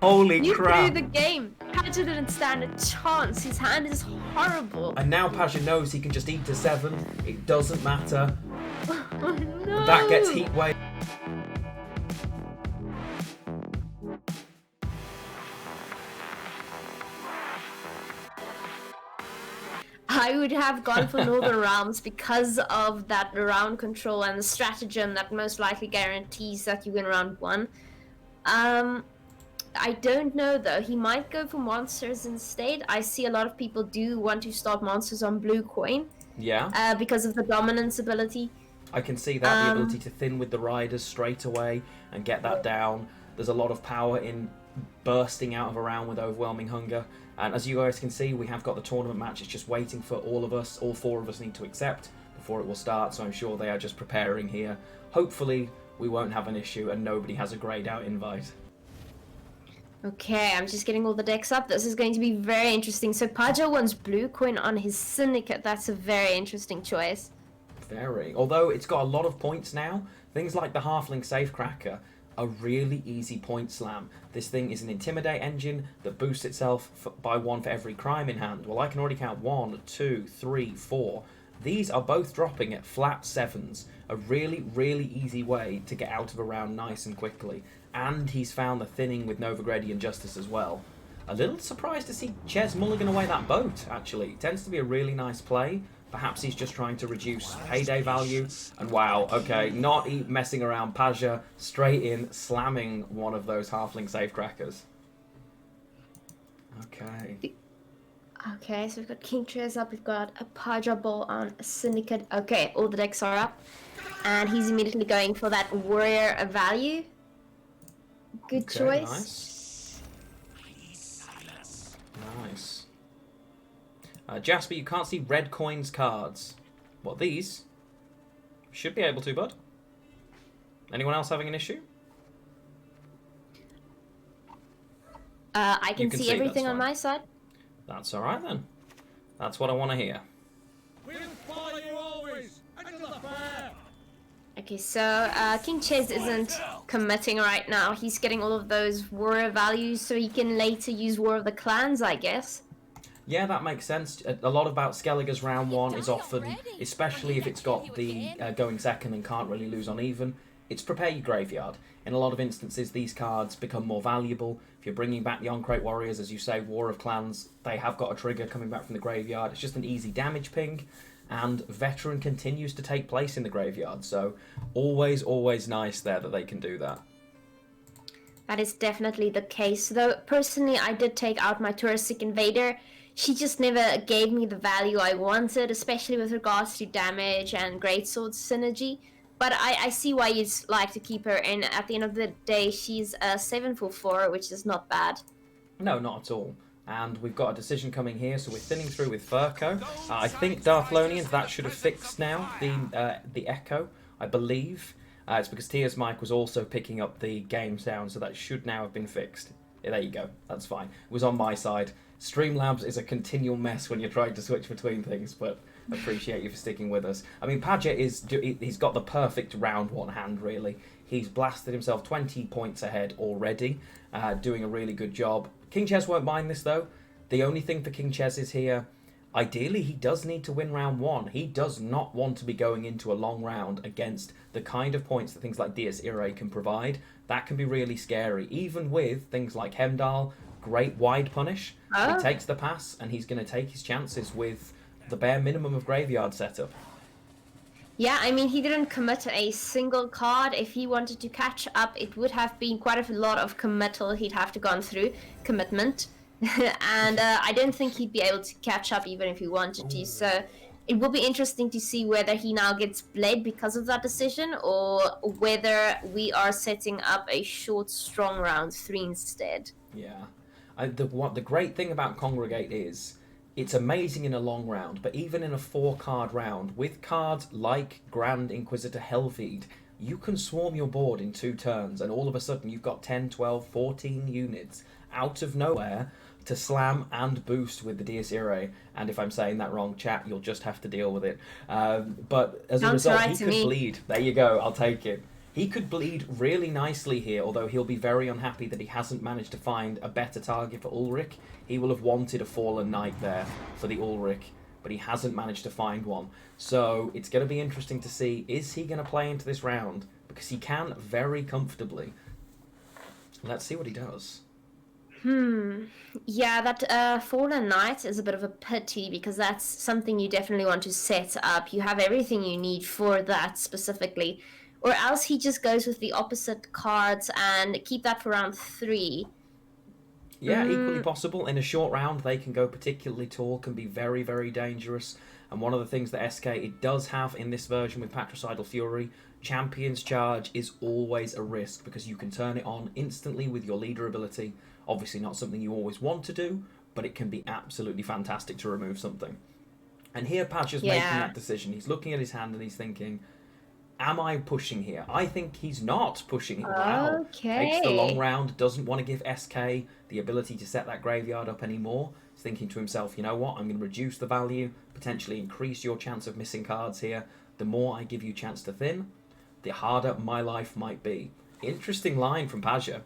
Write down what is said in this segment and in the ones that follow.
Holy You crap. threw the game. Paja didn't stand a chance. His hand is horrible. And now Paja knows he can just eat to 7. It doesn't matter. Oh, no. That gets heat wave. I would have gone for Northern Realms because of that round control and the stratagem that most likely guarantees that you win round 1. I don't know though. He might go for monsters instead. I see a lot of people do want to start monsters on blue coin. Yeah. Because of the dominance ability. I can see that, the ability to thin with the riders straight away and get that down. There's a lot of power in bursting out of a round with overwhelming hunger. And as you guys can see, we have got the tournament match. It's just waiting for all of us. All 4 of us need to accept before it will start. So I'm sure they are just preparing here. Hopefully we won't have an issue and nobody has a grayed out invite. Okay, I'm just getting all the decks up. This is going to be very interesting. So Paja wants blue coin on his Syndicate. That's a very interesting choice. Very. Although it's got a lot of points now. Things like the Halfling Safecracker are really easy point slam. This thing is an Intimidate engine that boosts itself by 1 for every crime in hand. Well, I can already count 1, 2, 3, 4. These are both dropping at flat 7s. A really, really easy way to get out of a round nice and quickly. And he's found the thinning with Novigradian Justice as well. A little surprised to see Chez mulligan away that boat, actually. It tends to be a really nice play. Perhaps he's just trying to reduce payday value. And wow, okay, not messing around. Paja straight in, slamming one of those Halfling Safecrackers. Okay. Okay, so we've got KingChezz up, we've got a Pajabol on a Syndicate. Okay, all the decks are up. And he's immediately going for that Warrior value. Good choice. Nice. Jasper, you can't see red coins cards. What, these? Should be able to, bud. Anyone else having an issue? I can see everything on my side. That's alright then. That's what I want to hear. We'll follow you always, until the fair. Okay, so KingChezz isn't committing right now. He's getting all of those warrior values so he can later use War of the Clans, I guess. Yeah, that makes sense. A lot about Skellige's round 1 is often, especially if it's got the going second and can't really lose on even, it's prepare your graveyard. In a lot of instances, these cards become more valuable. If you're bringing back the Great Warriors, as you say, War of Clans, they have got a trigger coming back from the graveyard. It's just an easy damage ping. And Veteran continues to take place in the graveyard, so always, always nice there that they can do that. That is definitely the case, though personally I did take out my Touristic Invader. She just never gave me the value I wanted, especially with regards to damage and Greatsword synergy. But I see why you'd like to keep her in. At the end of the day, she's a 7 for 4, which is not bad. No, not at all. And we've got a decision coming here, so we're thinning through with Furco. I think Darthlonians, that should have fixed now, the Echo, I believe. It's because Tia's mic was also picking up the game sound, so that should now have been fixed. Yeah, there you go, that's fine. It was on my side. Streamlabs is a continual mess when you're trying to switch between things, but appreciate you for sticking with us. I mean, Paja he's got the perfect round 1 hand, really. He's blasted himself 20 points ahead already, doing a really good job. KingChezz won't mind this, though. The only thing for KingChezz is here, ideally, he does need to win round 1. He does not want to be going into a long round against the kind of points that things like Dies Irae can provide. That can be really scary, even with things like Hemdall, great wide punish. He takes the pass, and he's going to take his chances with the bare minimum of graveyard setup. Yeah, I mean, he didn't commit to a single card. If he wanted to catch up, it would have been quite a lot of committal he'd have to gone through. Commitment. And I don't think he'd be able to catch up even if he wanted to. So it will be interesting to see whether he now gets bled because of that decision or whether we are setting up a short, strong round 3 instead. Yeah. The great thing about Congregate is it's amazing in a long round, but even in a 4-card round, with cards like Grand Inquisitor Helveed, you can swarm your board in 2 turns, and all of a sudden you've got 10, 12, 14 units out of nowhere to slam and boost with the Dies Irae. And if I'm saying that wrong, chat, you'll just have to deal with it. But as a result, he could bleed. There you go, I'll take it. He could bleed really nicely here, although he'll be very unhappy that he hasn't managed to find a better target for Ulrich. He will have wanted a Fallen Knight there for the Ulrich, but he hasn't managed to find one. So it's going to be interesting to see, is he going to play into this round? Because he can very comfortably. Let's see what he does. Yeah, that Fallen Knight is a bit of a pity because that's something you definitely want to set up. You have everything you need for that specifically. Or else he just goes with the opposite cards and keep that for round 3. Yeah, equally possible. In a short round, they can go particularly tall, can be very, very dangerous. And one of the things that SK it does have in this version with Patricidal Fury, Champion's Charge is always a risk because you can turn it on instantly with your leader ability. Obviously not something you always want to do, but it can be absolutely fantastic to remove something. And here Patch is making that decision. He's looking at his hand and he's thinking, am I pushing here? I think he's not pushing. Wow. Takes the long round, doesn't want to give SK the ability to set that graveyard up anymore. He's thinking to himself, you know what, I'm going to reduce the value, potentially increase your chance of missing cards here. The more I give you chance to thin, the harder my life might be. Interesting line from Paja.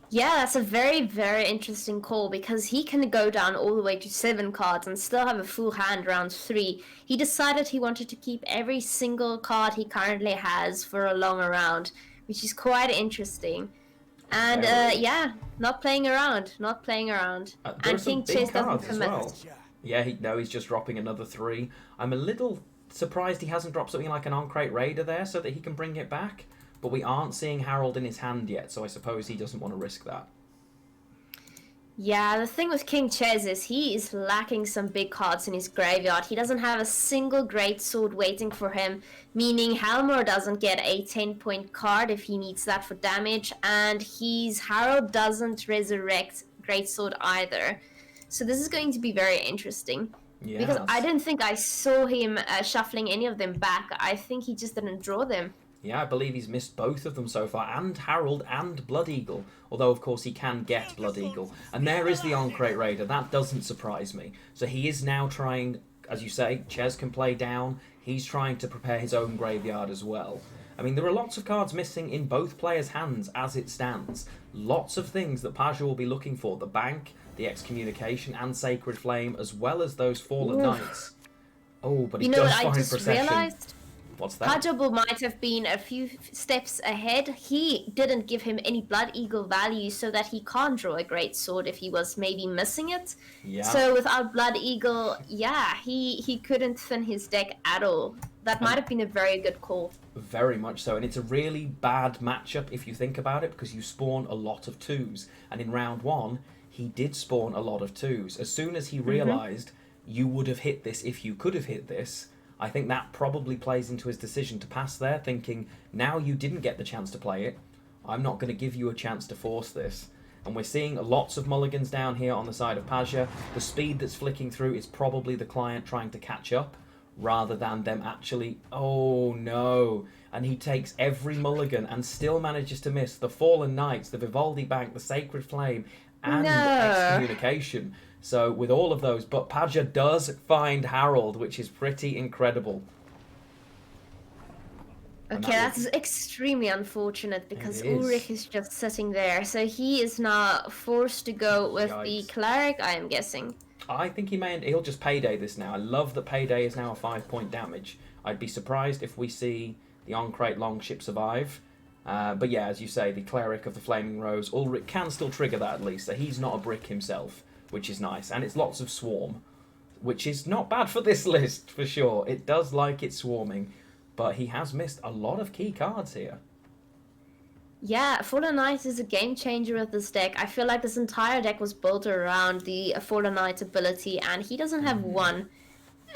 Yeah, that's a very, very interesting call because he can go down all the way to 7 cards and still have a full hand round 3. He decided he wanted to keep every single card he currently has for a longer round, which is quite interesting. And yeah, not playing around. And KingChezz doesn't commit. Well. Yeah, he's just dropping another 3. I'm a little surprised he hasn't dropped something like an on-crate Raider there so that he can bring it back. But we aren't seeing Harold in his hand yet, so I suppose he doesn't want to risk that. Yeah, the thing with KingChezz is he is lacking some big cards in his graveyard. He doesn't have a single Greatsword waiting for him, meaning Halmor doesn't get a 10-point card if he needs that for damage, and Harold doesn't resurrect Greatsword either. So this is going to be very interesting. Yes. Because I didn't think I saw him shuffling any of them back. I think he just didn't draw them. Yeah, I believe he's missed both of them so far, and Harold and Blood Eagle. Although, of course, he can get Blood Eagle. And there is the on-crate Raider. That doesn't surprise me. So he is now trying, as you say, Chez can play down. He's trying to prepare his own graveyard as well. I mean, there are lots of cards missing in both players' hands as it stands. Lots of things that Paja will be looking for. The Bank, the Excommunication, and Sacred Flame, as well as those Fallen Knights. Oh, but he does find Procession. Realized? What's that? Pajabol might have been a few steps ahead. He didn't give him any Blood Eagle value so that he can't draw a Greatsword if he was maybe missing it. Yeah. So without Blood Eagle, yeah, he couldn't thin his deck at all. That might have been a very good call. Very much so, and it's a really bad matchup if you think about it, because you spawn a lot of 2s, and in round 1, he did spawn a lot of 2s. As soon as he realised you would have hit this if you could have hit this, I think that probably plays into his decision to pass there, thinking, now you didn't get the chance to play it, I'm not going to give you a chance to force this. And we're seeing lots of mulligans down here on the side of Paja. The speed that's flicking through is probably the client trying to catch up, rather than them actually... Oh, no. And he takes every mulligan and still manages to miss the Fallen Knights, the Vivaldi Bank, the Sacred Flame, and Excommunication. So with all of those, but Paja does find Harold, which is pretty incredible. Okay, that's extremely unfortunate because Ulrich is just sitting there. So he is now forced to go with the Cleric, I am guessing. I think he'll just Payday this now. I love that Payday is now a 5-point damage. I'd be surprised if we see the on-crate Longship survive. But yeah, as you say, the Cleric of the Flaming Rose, Ulrich can still trigger that at least, so he's not a brick himself, which is nice. And it's lots of Swarm, which is not bad for this list, for sure. It does like it swarming, but he has missed a lot of key cards here. Yeah, Fallen Knight is a game changer with this deck. I feel like this entire deck was built around the Fallen Knight ability, and he doesn't have one.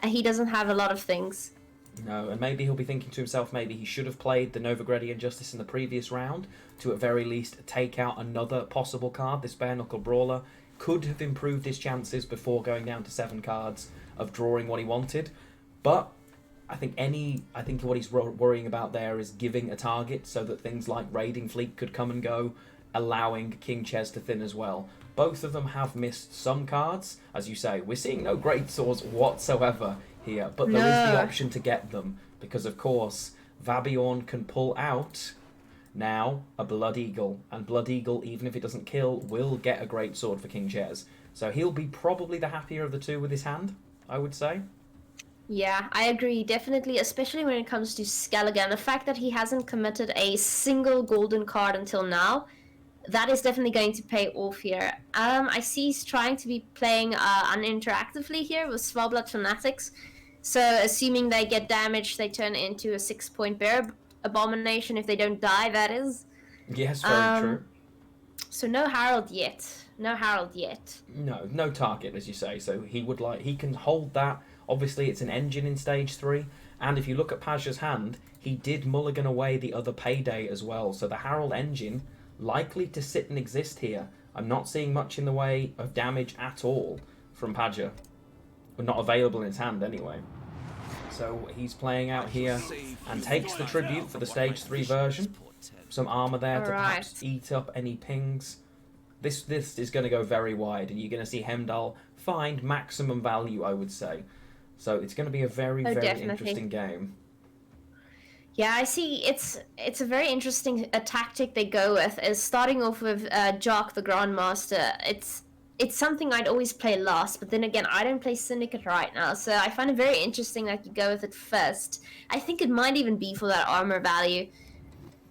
He doesn't have a lot of things. No, and maybe he'll be thinking to himself, maybe he should have played the Novigradian Justice in the previous round to at very least take out another possible card. This Bare Knuckle Brawler could have improved his chances before going down to 7 cards of drawing what he wanted. But I think what he's worrying about there is giving a target so that things like Raiding Fleet could come and go, allowing KingChezz to thin as well. Both of them have missed some cards. As you say, we're seeing no great swords whatsoever here, but there is the option to get them, because of course Vabiorn can pull out now a Blood Eagle. And Blood Eagle, even if it doesn't kill, will get a Greatsword for KingChezz. So he'll be probably the happier of the two with his hand, I would say. Yeah, I agree, definitely, especially when it comes to Skellige. And the fact that he hasn't committed a single golden card until now, that is definitely going to pay off here. I see he's trying to be playing uninteractively here with Svalbard Fanatics. So assuming they get damaged, they turn into a 6-point bear abomination if they don't die, that is. Yes, very true. So no Harold yet. No Harold yet. No target, as you say. So he can hold that. Obviously, it's an engine in stage 3. And if you look at Paja's hand, he did mulligan away the other payday as well. So the Harold engine, likely to sit and exist here. I'm not seeing much in the way of damage at all from Paja. But not available in his hand anyway. So he's playing out here and takes the tribute for the stage 3 version. Some armor there to perhaps eat up any pings. This is going to go very wide, and you're going to see Heimdall find maximum value, I would say. So it's going to be a very interesting game. Yeah, I see. It's a very interesting tactic they go with, is starting off with Jock the Grandmaster. It's something I'd always play last, but then again, I don't play Syndicate right now, so I find it very interesting that you go with it first. I think it might even be for that armor value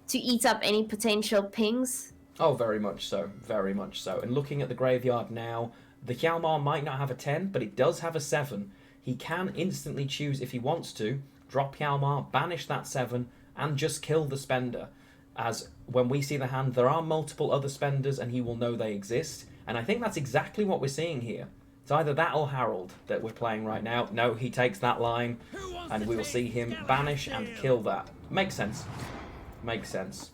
to eat up any potential pings. Oh, very much so. Very much so. And looking at the graveyard now, the Hjalmar might not have a 10, but it does have a 7. He can instantly choose, if he wants to, drop Hjalmar, banish that 7, and just kill the spender. As when we see the hand, there are multiple other spenders, and he will know they exist. And I think that's exactly what we're seeing here. It's either that or Harold that we're playing right now. No, he takes that line, and we will see him banish and kill that. Makes sense. Makes sense.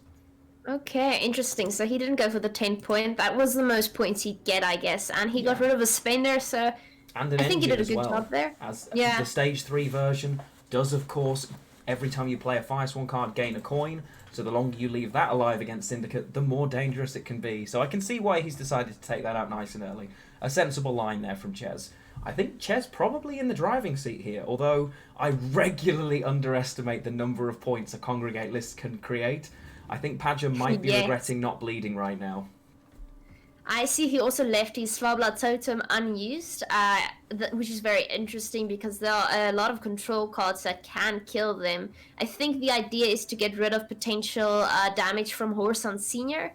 Okay, interesting. So he didn't go for the 10-point. That was the most points he'd get, I guess. And he got rid of a spender, so and I think he did a good job there. As the stage 3 version does, of course, every time you play a Firesworn card, gain a coin. So the longer you leave that alive against Syndicate, the more dangerous it can be. So I can see why he's decided to take that out nice and early. A sensible line there from Chez. I think Chez probably in the driving seat here, although I regularly underestimate the number of points a Congregate list can create. I think Paja might be regretting not bleeding right now. I see he also left his Svalbard Totem unused, which is very interesting because there are a lot of control cards that can kill them. I think the idea is to get rid of potential damage from Horson Senior.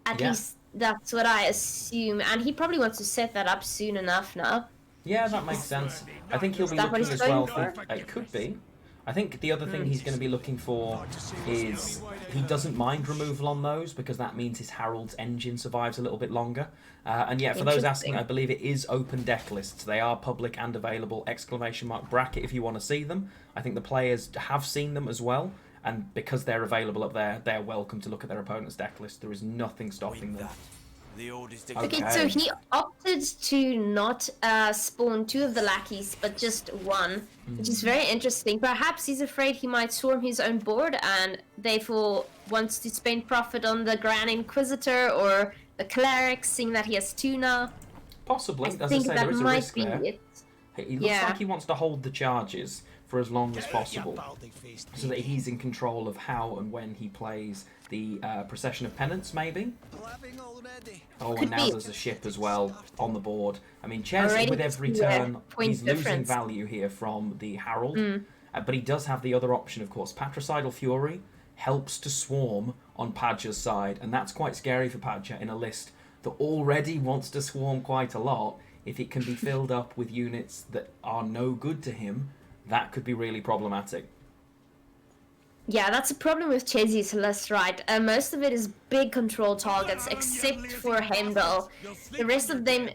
At least that's what I assume, and he probably wants to set that up soon enough now. Yeah, that makes sense. I think he'll be looking as well for... It could be. I think the other thing he's going to be looking for is he doesn't mind removal on those because that means his Harold's engine survives a little bit longer. And yeah, for those asking, I believe it is open deck lists. They are public and available, ! Bracket if you want to see them. I think the players have seen them as well. And because they're available up there, they're welcome to look at their opponent's deck list. There is nothing stopping them. Okay, so he opted to not spawn 2 of the lackeys, but just 1, which is very interesting. Perhaps he's afraid he might swarm his own board and therefore wants to spend profit on the Grand Inquisitor or the Cleric, seeing that he has 2 now. Possibly, as I say, there is a risk there. He looks like he wants to hold the charges for as long as possible, so that he's in control of how and when he plays the Procession of Penance, maybe? Oh, and now there's a ship as well on the board. I mean, Chez, with every turn, he's losing value here from the Harold, but he does have the other option, of course. Patricidal Fury helps to swarm on Paja's side, and that's quite scary for Paja in a list that already wants to swarm quite a lot. If it can be filled up with units that are no good to him, that could be really problematic. Yeah, that's a problem with Chez's list, right? Most of it is big control targets, except for Heimdall. The rest of them,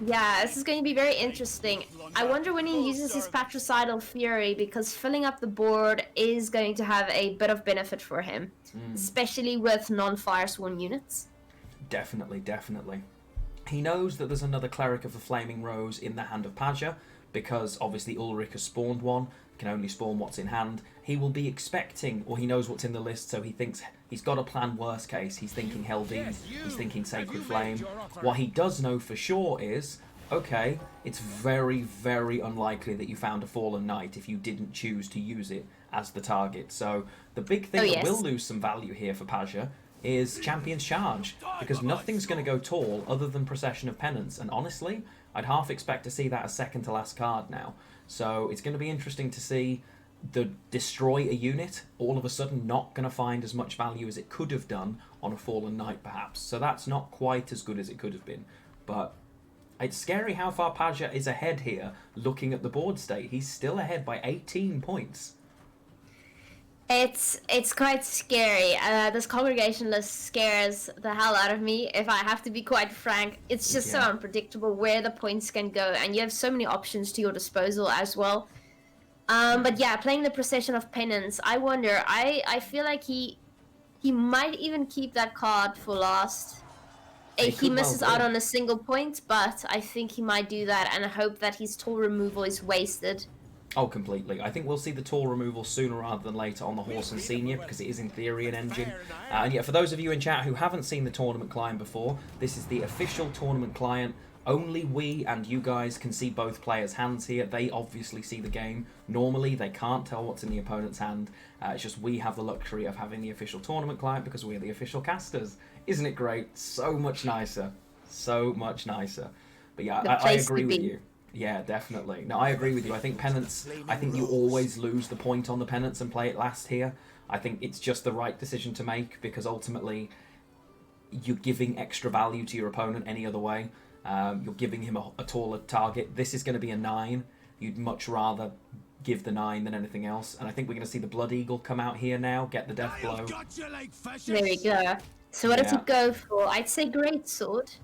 yeah, this is going to be very interesting. I wonder when he uses his Patricidal Fury, because filling up the board is going to have a bit of benefit for him, especially with non-Firesworn units. Definitely, definitely. He knows that there's another Cleric of the Flaming Rose in the hand of Paja, because obviously Ulrich has spawned one, can only spawn what's in hand. He will be expecting, or he knows what's in the list, so he thinks he's got a plan worst case. He's thinking Helldene, he's thinking Sacred Flame. What he does know for sure is okay, it's very, very unlikely that you found a fallen knight if you didn't choose to use it as the target. So the big thing that will lose some value here for Paja is Champion's Charge, because nothing's going to go tall other than Procession of Penance, and honestly, I'd half expect to see that as second to last card now. So it's going to be interesting to see the destroy a unit all of a sudden not going to find as much value as it could have done on a fallen knight perhaps. So that's not quite as good as it could have been. But it's scary how far Paja is ahead here looking at the board state. He's still ahead by 18 points. It's quite scary. This congregation list scares the hell out of me, if I have to be quite frank. It's just so unpredictable where the points can go, and you have so many options to your disposal as well. But yeah, playing the Procession of Penance, I wonder, I feel like he might even keep that card for last. He misses out on a single point, but I think he might do that, and I hope that his tool removal is wasted. Oh, completely. I think we'll see the tool removal sooner rather than later on the Horse and Senior, because it is in theory an engine. And yeah, for those of you in chat who haven't seen the tournament client before, this is the official tournament client. Only we and you guys can see both players' hands here. They obviously see the game. Normally, they can't tell what's in the opponent's hand. It's just we have the luxury of having the official tournament client because we're the official casters. Isn't it great? So much nicer. So much nicer. But yeah, I agree with you. Yeah, definitely. No, I agree with you. I think Penance, I think you always lose the point on the Penance and play it last here. I think it's just the right decision to make because ultimately you're giving extra value to your opponent any other way. You're giving him a taller target. This is going to be a 9. You'd much rather give the 9 than anything else. And I think we're going to see the Blood Eagle come out here now, get the death blow. There we go. So what does he go for? I'd say Greatsword.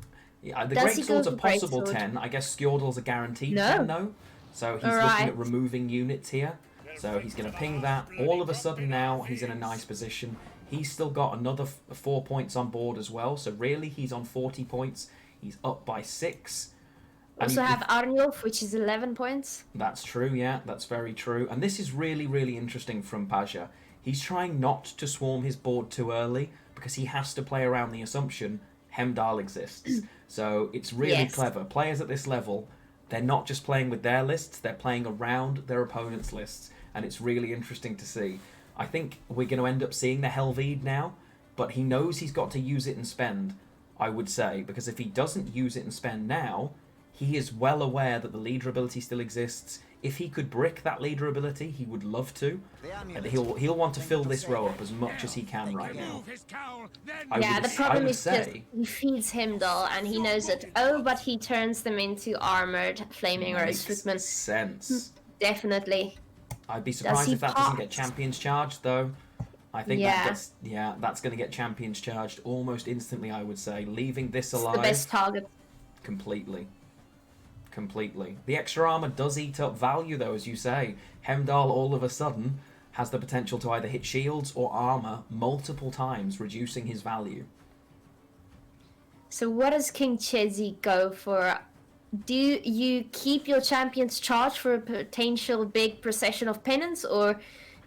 Yeah, the Greatsword's a possible 10. I guess Skjordel's a guaranteed 10 though. So he's looking at removing units here. So he's going to ping that. All of a sudden now he's in a nice position. He's still got another 4 points on board as well. So really he's on 40 points. He's up by 6. Also have Arnulf, which is 11 points. That's true, yeah. That's very true. And this is really, really interesting from Paja. He's trying not to swarm his board too early because he has to play around the assumption Hemdall exists. So it's really clever. Players at this level, they're not just playing with their lists, they're playing around their opponent's lists. And it's really interesting to see. I think we're going to end up seeing the Helveed now, but he knows he's got to use it and spend, I would say, because if he doesn't use it and spend now, he is well aware that the leader ability still exists. If he could brick that leader ability, he would love to. And he'll want to fill this row up as much as he can right now. The problem is just he feeds Hemdall and he knows it. Oh, but he turns them into armored flaming rose footmen. Makes sense. Definitely. I'd be surprised if that doesn't get Champion's Charged, though. I think that's going to get Champion's Charged almost instantly, I would say. Leaving this alive. The best target. Completely. The extra armor does eat up value, though, as you say. Hemdall, all of a sudden, has the potential to either hit shields or armor multiple times, reducing his value. So what does KingChezz go for? Do you keep your Champion's Charge for a potential big Procession of Penance, or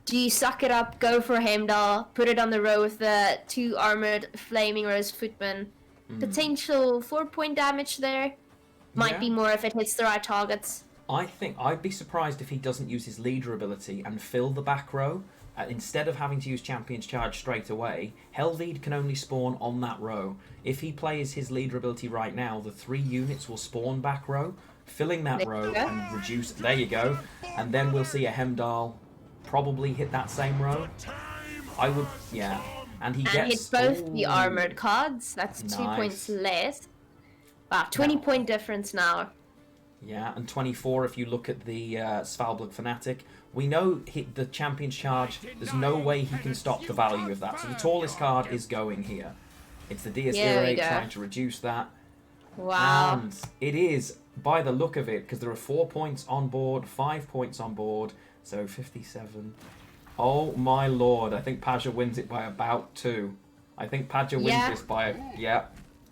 do you suck it up, go for Hemdall, put it on the row with the 2 armored Flaming Rose Footmen? Potential 4-point damage there. Might be more if it hits the right targets. I think I'd be surprised if he doesn't use his leader ability and fill the back row. Instead of having to use Champion's Charge straight away, Helveed can only spawn on that row. If he plays his leader ability right now, the 3 units will spawn back row, filling that row and reduce... There you go. And then we'll see a Hemdall probably hit that same row. I would... Yeah. And he gets... hit both the armored cards. That's 2 points less. Wow, 20-point difference now. Yeah, and 24 if you look at the Svalbard Fanatic. We know the Champion's Charge, there's no way he can stop the value of that. So the tallest card is going here. It's the Dias Irae trying to reduce that. Wow. And it is, by the look of it, because there are 4 points on board, 5 points on board, so 57. Oh my lord, I think Paja wins it by about 2. I think Paja wins this by... Yeah,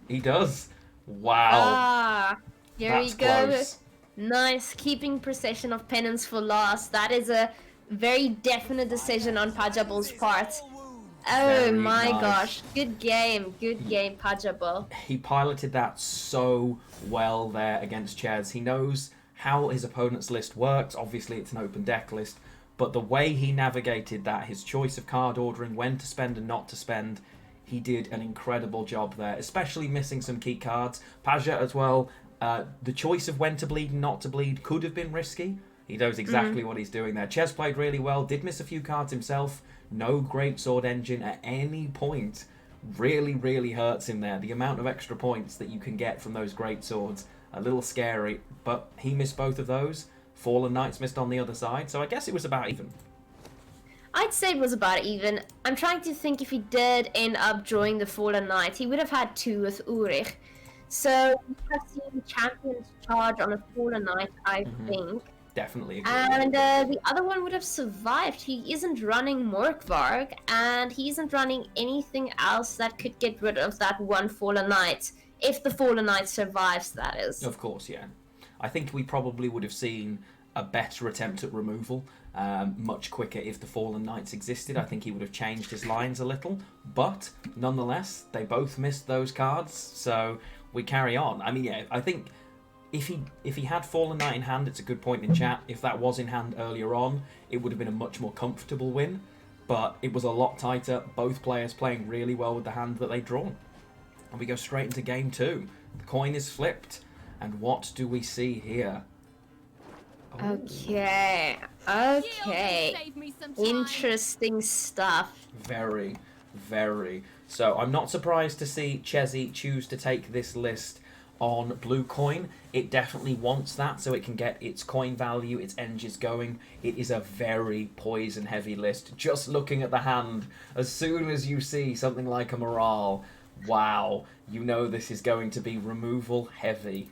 he does. Wow. Here we go. Close. Nice. Keeping Procession of Penance for last. That is a very definite decision on Pajabol's part. Oh Very my nice. gosh, good game, Pajabol. He piloted that so well there against Chez. He knows how his opponent's list works. Obviously, it's an open deck list, but the way he navigated that, his choice of card ordering, when to spend and not to spend, he did an incredible job there, especially missing some key cards. Paja as well, the choice of when to bleed and not to bleed could have been risky. He knows exactly what he's doing there. Chez played really well, did miss a few cards himself. No Greatsword engine at any point really, really hurts him there. The amount of extra points that you can get from those Greatswords, a little scary, but he missed both of those. Fallen Knights missed on the other side, so I guess it was about even. I'd say it was about even. I'm trying to think if he did end up drawing the Fallen Knight. He would have had 2 with Ulrich. So we have seen Champions charge on a Fallen Knight, I think. Definitely agree. And the other one would have survived. He isn't running Morkvarg, and he isn't running anything else that could get rid of that one Fallen Knight. If the Fallen Knight survives, that is. Of course, yeah. I think we probably would have seen a better attempt at removal much quicker if the Fallen Knights existed. I think he would have changed his lines a little, but nonetheless, they both missed those cards, so we carry on. I mean, yeah, I think if he had Fallen Knight in hand, it's a good point in chat. If that was in hand earlier on, it would have been a much more comfortable win, but it was a lot tighter. Both players playing really well with the hand that they'd drawn. And we go straight into game 2. The coin is flipped, and what do we see here? Oh. Okay. Interesting stuff. Very, very. So I'm not surprised to see Chezzy choose to take this list on blue coin. It definitely wants that so it can get its coin value, its enges going. It is a very poison heavy list. Just looking at the hand, as soon as you see something like a morale, wow, you know this is going to be removal heavy.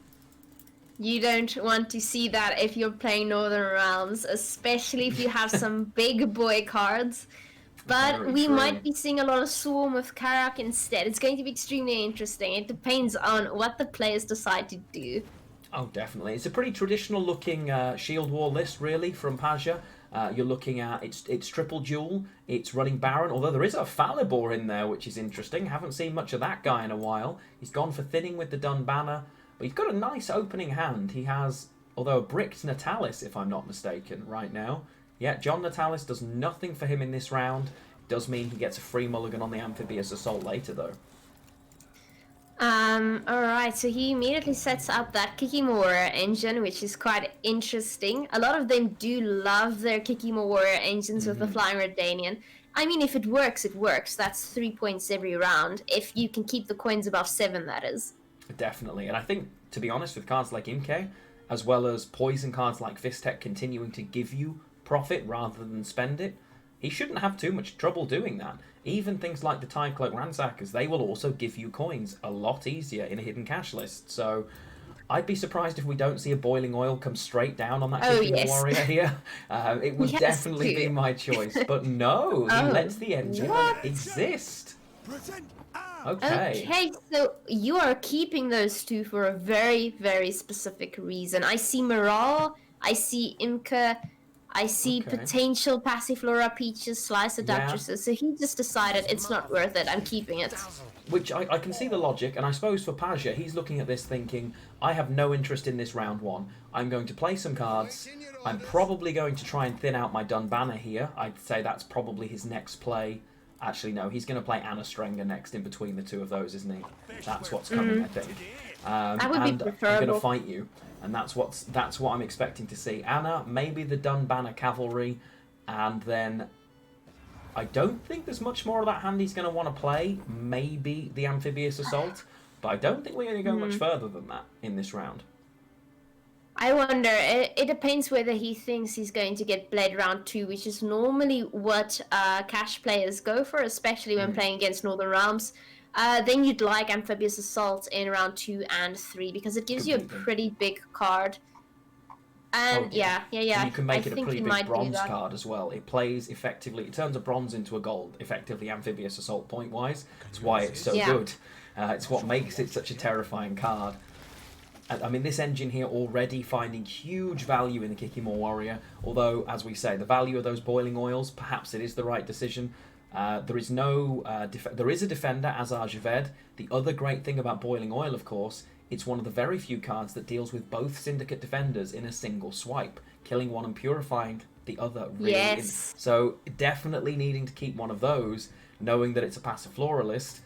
You don't want to see that if you're playing Northern Realms, especially if you have some big boy cards. But Very we true. might be seeing a lot of Swarm with Karak instead. It's going to be extremely interesting. It depends on what the players decide to do. Oh, definitely. It's a pretty traditional looking shield wall list, really, from Paja. You're looking at, it's triple duel, it's running Baron, although there is a Falibor in there, which is interesting. Haven't seen much of that guy in a while. He's gone for thinning with the Dun Banner, but he's got a nice opening hand. He has, although a bricked Natalis, if I'm not mistaken, right now. Yeah, John Natalis does nothing for him in this round. Does mean he gets a free mulligan on the Amphibious Assault later, though. Alright, so he immediately sets up that Kikimore Warrior engine, which is quite interesting. A lot of them do love their Kikimore Warrior engines with the Flying Redanian. I mean, if it works, it works. That's 3 points every round. If you can keep the coins above 7, that is. Definitely, and I think, to be honest, with cards like Imke, as well as poison cards like Vistek continuing to give you profit rather than spend it, he shouldn't have too much trouble doing that. Even things like the Tide Cloak Ransackers, they will also give you coins a lot easier in a hidden cash list. So I'd be surprised if we don't see a Boiling Oil come straight down on that Kikimore Warrior here. It would definitely be my choice. But no, he lets the engine exist. Okay, so you are keeping those two for a very, very specific reason. I see Morale, I see Imke, I see potential Passiflora, Peaches, Slicer, Duchesses. So he just decided it's not worth it, I'm keeping it. Which I can see the logic, and I suppose for Paja, he's looking at this thinking, I have no interest in this round 1. I'm going to play some cards. I'm probably going to try and thin out my Dun Banner here. I'd say that's probably his next play. Actually, no, he's going to play Anna Strenger next in between the two of those, isn't he? That's what's coming, I think. That would be preferable. I'm going to fight you, and that's what I'm expecting to see. Anna, maybe the Dun Banner Cavalry, and then I don't think there's much more of that hand he's going to want to play. Maybe the Amphibious Assault, but I don't think we're going to go much further than that in this round. I wonder, it depends whether he thinks he's going to get Blade round 2, which is normally what cash players go for, especially when playing against Northern Realms. Then you'd like Amphibious Assault in round 2 and 3, because it gives you a pretty big card. And yeah. And you can make it a pretty big bronze card as well. It plays effectively, it turns a bronze into a gold, effectively Amphibious Assault point-wise. It's why it's so good. It's what makes it such a terrifying card. I mean, this engine here already finding huge value in the Kikimore Warrior, although, as we say, the value of those boiling oils, perhaps it is the right decision. There is no there is a defender as Arjaved. The other great thing about Boiling Oil, of course, it's one of the very few cards that deals with both Syndicate defenders in a single swipe, killing one and purifying the other. Really. Yes. So definitely needing to keep one of those, knowing that it's a Passiflora list.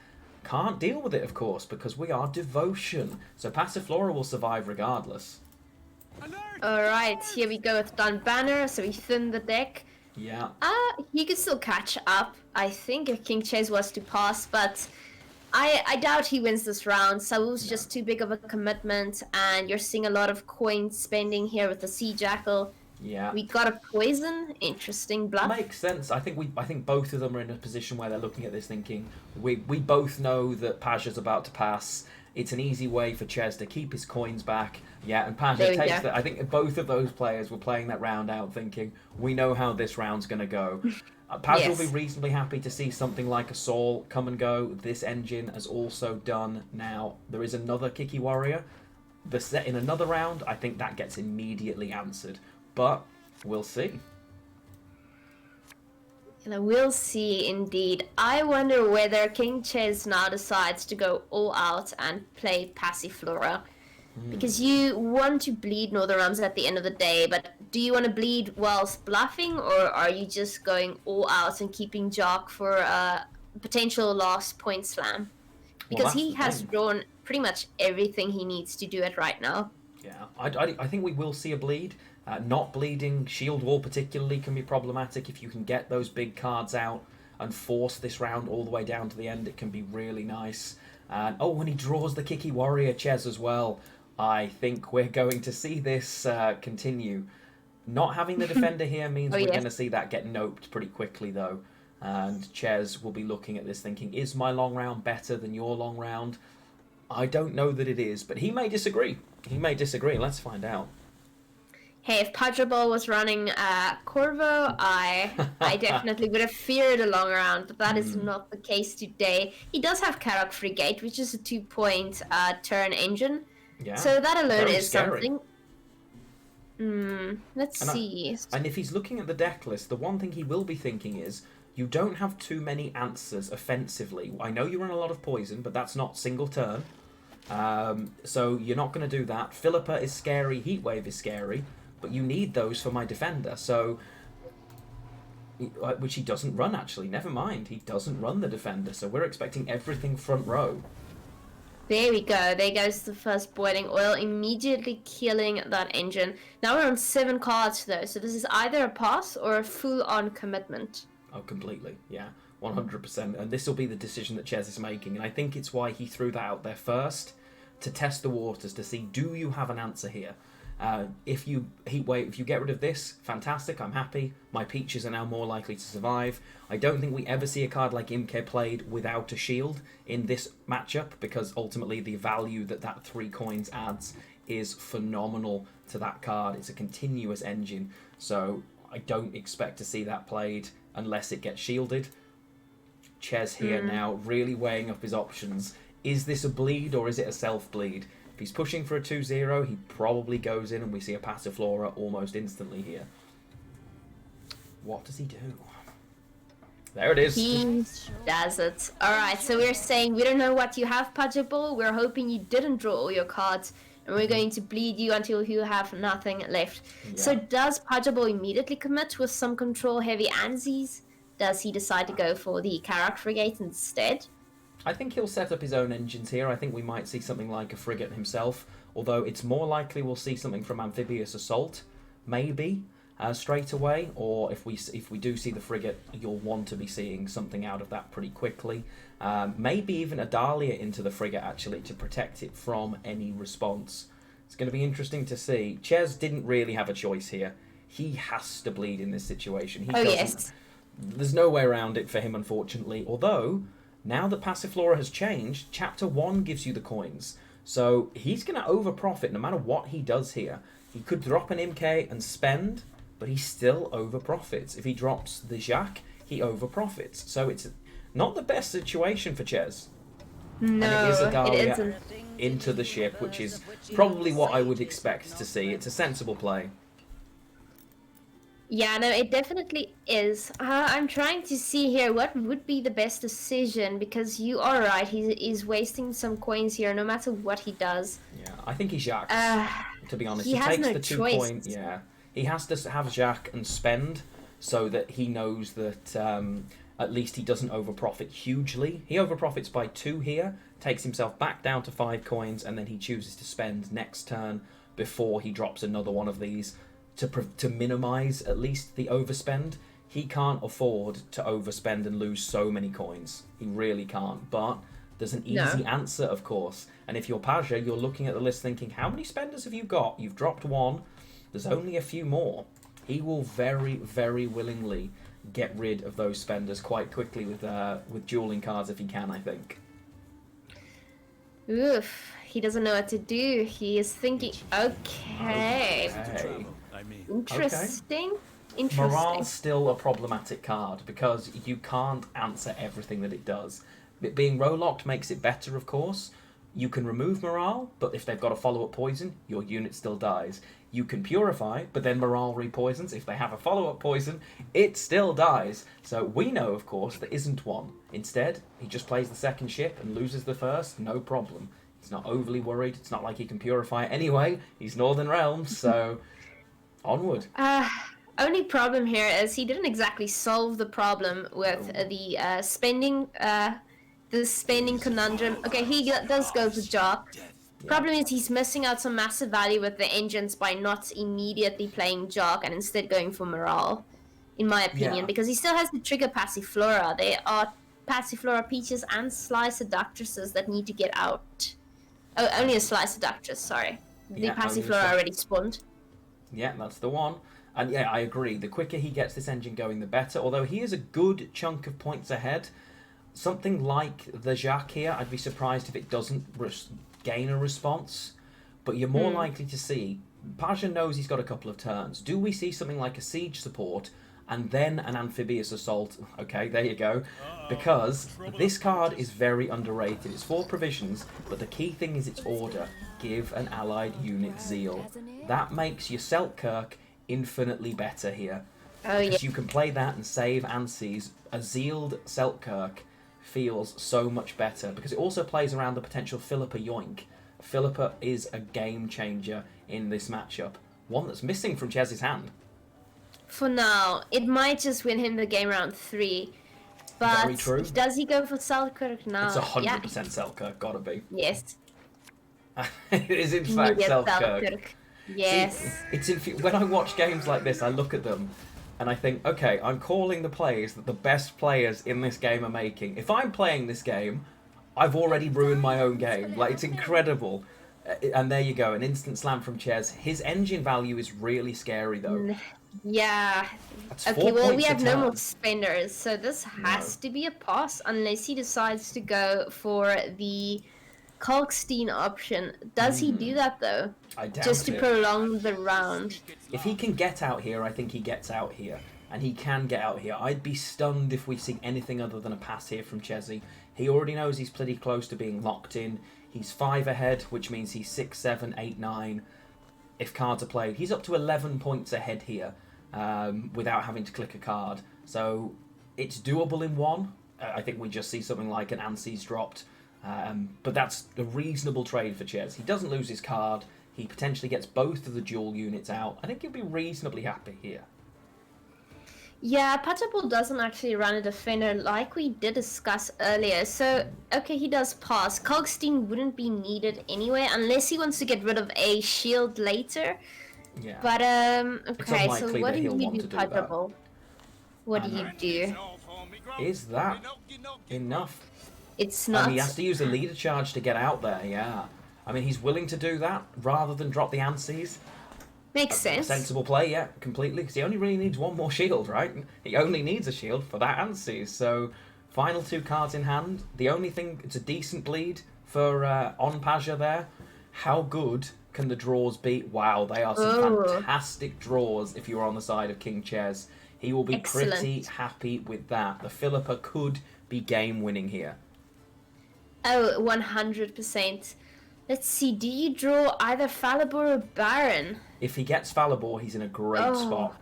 Can't deal with it, of course, because we are Devotion. So Passiflora will survive regardless. Alright, here we go with Don Banner, so we thin the deck. Yeah. He could still catch up, I think, if KingChezz was to pass, but I doubt he wins this round. Saul's just too big of a commitment, and you're seeing a lot of coin spending here with the Sea Jackal. Yeah. We got a poison. Interesting bluff. Makes sense. I think both of them are in a position where they're looking at this thinking, we both know that Paja's about to pass. It's an easy way for Chez to keep his coins back. Yeah, and Paja takes that. I think both of those players were playing that round out thinking, we know how this round's going to go. Paja will be reasonably happy to see something like a Saul come and go. This engine has also done now. There is another Kikimore Warrior. The set in another round, I think that gets immediately answered. But we'll see. We'll see indeed. I wonder whether KingChezz now decides to go all out and play Passiflora. Because you want to bleed Northern Realms at the end of the day, but do you want to bleed whilst bluffing, or are you just going all out and keeping Jock for a potential last point slam? Because he has drawn pretty much everything he needs to do it right now. Yeah, I think we will see a bleed. Not bleeding Shield Wall particularly can be problematic. If you can get those big cards out and force this round all the way down to the end, it can be really nice. And when he draws the Kikimore Warrior Chez as well, I think we're going to see this continue. Not having the defender here means we're going to see that get noped pretty quickly, though. And Chez will be looking at this thinking, is my long round better than your long round? I don't know that it is, but he may disagree. He may disagree. Let's find out. Hey, if Pajabol was running Corvo, I definitely would have feared a long round, but that is not the case today. He does have Karok Frigate, which is a 2-point turn engine. Yeah. So that alone Very is scary. something. Let's see. And if he's looking at the deck list, the one thing he will be thinking is, you don't have too many answers offensively. I know you run a lot of poison, but that's not single turn. So you're not going to do that. Philippa is scary, Heatwave is scary, but you need those for my defender. So, which he doesn't run actually. Never mind, he doesn't run the defender. So we're expecting everything front row. There we go. There goes the first Boiling Oil, immediately killing that engine. Now we're on 7 cards though, so this is either a pass or a full-on commitment. Oh, completely. Yeah, 100%. And this will be the decision that Chez is making. And I think it's why he threw that out there first, to test the waters, to see, do you have an answer here? If you get rid of this, fantastic, I'm happy. My peaches are now more likely to survive. I don't think we ever see a card like Imke played without a shield in this matchup, because ultimately the value that 3 coins adds is phenomenal to that card. It's a continuous engine, so I don't expect to see that played unless it gets shielded. Chez here now really weighing up his options. Is this a bleed or is it a self-bleed? If he's pushing for a 2-0, he probably goes in and we see a Passiflora almost instantly here. What does he do? There it is. He does it. Alright, so we're saying we don't know what you have, Pajabol. We're hoping you didn't draw all your cards, and we're going to bleed you until you have nothing left. Yeah. So does Pajabol immediately commit with some control-heavy Anzies? Does he decide to go for the Karok Frigate instead? I think he'll set up his own engines here. I think we might see something like a frigate himself, although it's more likely we'll see something from Amphibious Assault, maybe, straight away, or if we do see the frigate, you'll want to be seeing something out of that pretty quickly. Maybe even a Dahlia into the frigate, actually, to protect it from any response. It's going to be interesting to see. Chez didn't really have a choice here. He has to bleed in this situation. He doesn't. Yes. There's no way around it for him, unfortunately, although now that Passiflora has changed, Chapter 1 gives you the coins. So he's going to over-profit no matter what he does here. He could drop an Imke and spend, but he still over-profits. If he drops the Jacques, he over-profits. So it's not the best situation for Chez. No, and it is a Dahlia it isn't. Into the ship, which is probably what I would expect to see. It's a sensible play. Yeah, no, it definitely is. I'm trying to see here what would be the best decision because you are right. He's wasting some coins here, no matter what he does. Yeah, I think he jacks. Uh, To be honest, he he has takes no the 2 choice. coin. Yeah, he has to have jack and spend so that he knows that at least he doesn't overprofit hugely. He overprofits by 2 here, takes himself back down to 5 coins, and then he chooses to spend next turn before he drops another one of these to minimise at least the overspend. He can't afford to overspend and lose so many coins. He really can't. But there's an easy answer, of course. And if you're Paja, you're looking at the list thinking, how many spenders have you got? You've dropped 1. There's only a few more. He will very, very willingly get rid of those spenders quite quickly with dueling cards if he can, I think. Oof, he doesn't know what to do. He is thinking, okay. Interesting. Interesting. Morale's still a problematic card because you can't answer everything that it does. It being row-locked makes it better, of course. You can remove morale, but if they've got a follow-up poison, your unit still dies. You can purify, but then morale repoisons. If they have a follow-up poison, it still dies. So we know, of course, there isn't one. Instead, he just plays the second ship and loses the first, no problem. He's not overly worried. It's not like he can purify it anyway. He's Northern Realms, so onward. Only problem here is he didn't exactly solve the problem with the spending conundrum. Okay, he does go for Jock. Problem is he's missing out some massive value with the engines by not immediately playing Jock and instead going for morale, in my opinion, because he still has to trigger Passiflora. There are Passiflora Peaches and Sly Seductresses that need to get out. Oh, only a Sly Seductress, sorry. The Passiflora already spawned. Yeah, that's the one. And yeah, I agree. The quicker he gets this engine going, the better. Although he is a good chunk of points ahead. Something like the Jacques here, I'd be surprised if it doesn't gain a response. But you're more likely to see... Paja knows he's got a couple of turns. Do we see something like a siege support and then an amphibious assault? Okay, there you go. Because this card is very underrated. It's 4 provisions, but the key thing is its order. Give an allied unit Zeal. That makes your Selkirk infinitely better here. Oh, yeah. Because you can play that and save Anses. A Zealed Selkirk feels so much better because it also plays around the potential Philippa Yoink. Philippa is a game changer in this matchup. One that's missing from Chez's hand. For now, it might just win him the game round 3. But Very true. Does he go for Selkirk now? It's 100% Selkirk, gotta be. Yes. It is in fact Selkirk. Yes. See, when I watch games like this, I look at them and I think, okay, I'm calling the plays that the best players in this game are making. If I'm playing this game, I've already ruined my own game. Like, it's incredible. And there you go, an instant slam from Chez. His engine value is really scary, though. Yeah. That's Okay, 4 well, we points a have no turn. more spenders, so this has to be a pass unless he decides to go for the Kalkstein option. Does he do that, though? I doubt Just to it. prolong the round. If he can get out here, I think he gets out here. And he can get out here. I'd be stunned if we see anything other than a pass here from Chezzy. He already knows he's pretty close to being locked in. He's 5 ahead, which means he's 6, 7, 8, 9. If cards are played, he's up to 11 points ahead here without having to click a card. So it's doable in 1. I think we just see something like an Anses dropped. But that's a reasonable trade for Chez. He doesn't lose his card. He potentially gets both of the dual units out. I think he'll be reasonably happy here. Yeah, Pajabol doesn't actually run a defender like we did discuss earlier. So, okay, he does pass. Kalkstein wouldn't be needed anyway, unless he wants to get rid of a shield later. Yeah. But, okay, so unlikely what that do he'll you want do, to do that. Pajabol? What do you do? Is that enough? It's not. And he has to use a leader charge to get out there, yeah. I mean, he's willing to do that rather than drop the Anses. Makes sense. Sensible play, yeah, completely. Because he only really needs 1 more shield, right? He only needs a shield for that Anses. So, final 2 cards in hand. The only thing, it's a decent lead for on Paja there. How good can the draws be? Wow, they are some fantastic draws if you're on the side of KingChezz. He will be pretty happy with that. The Philippa could be game winning here. Oh, 100%. Let's see, do you draw either Falibor or Baron? If he gets Falibor, he's in a great spot.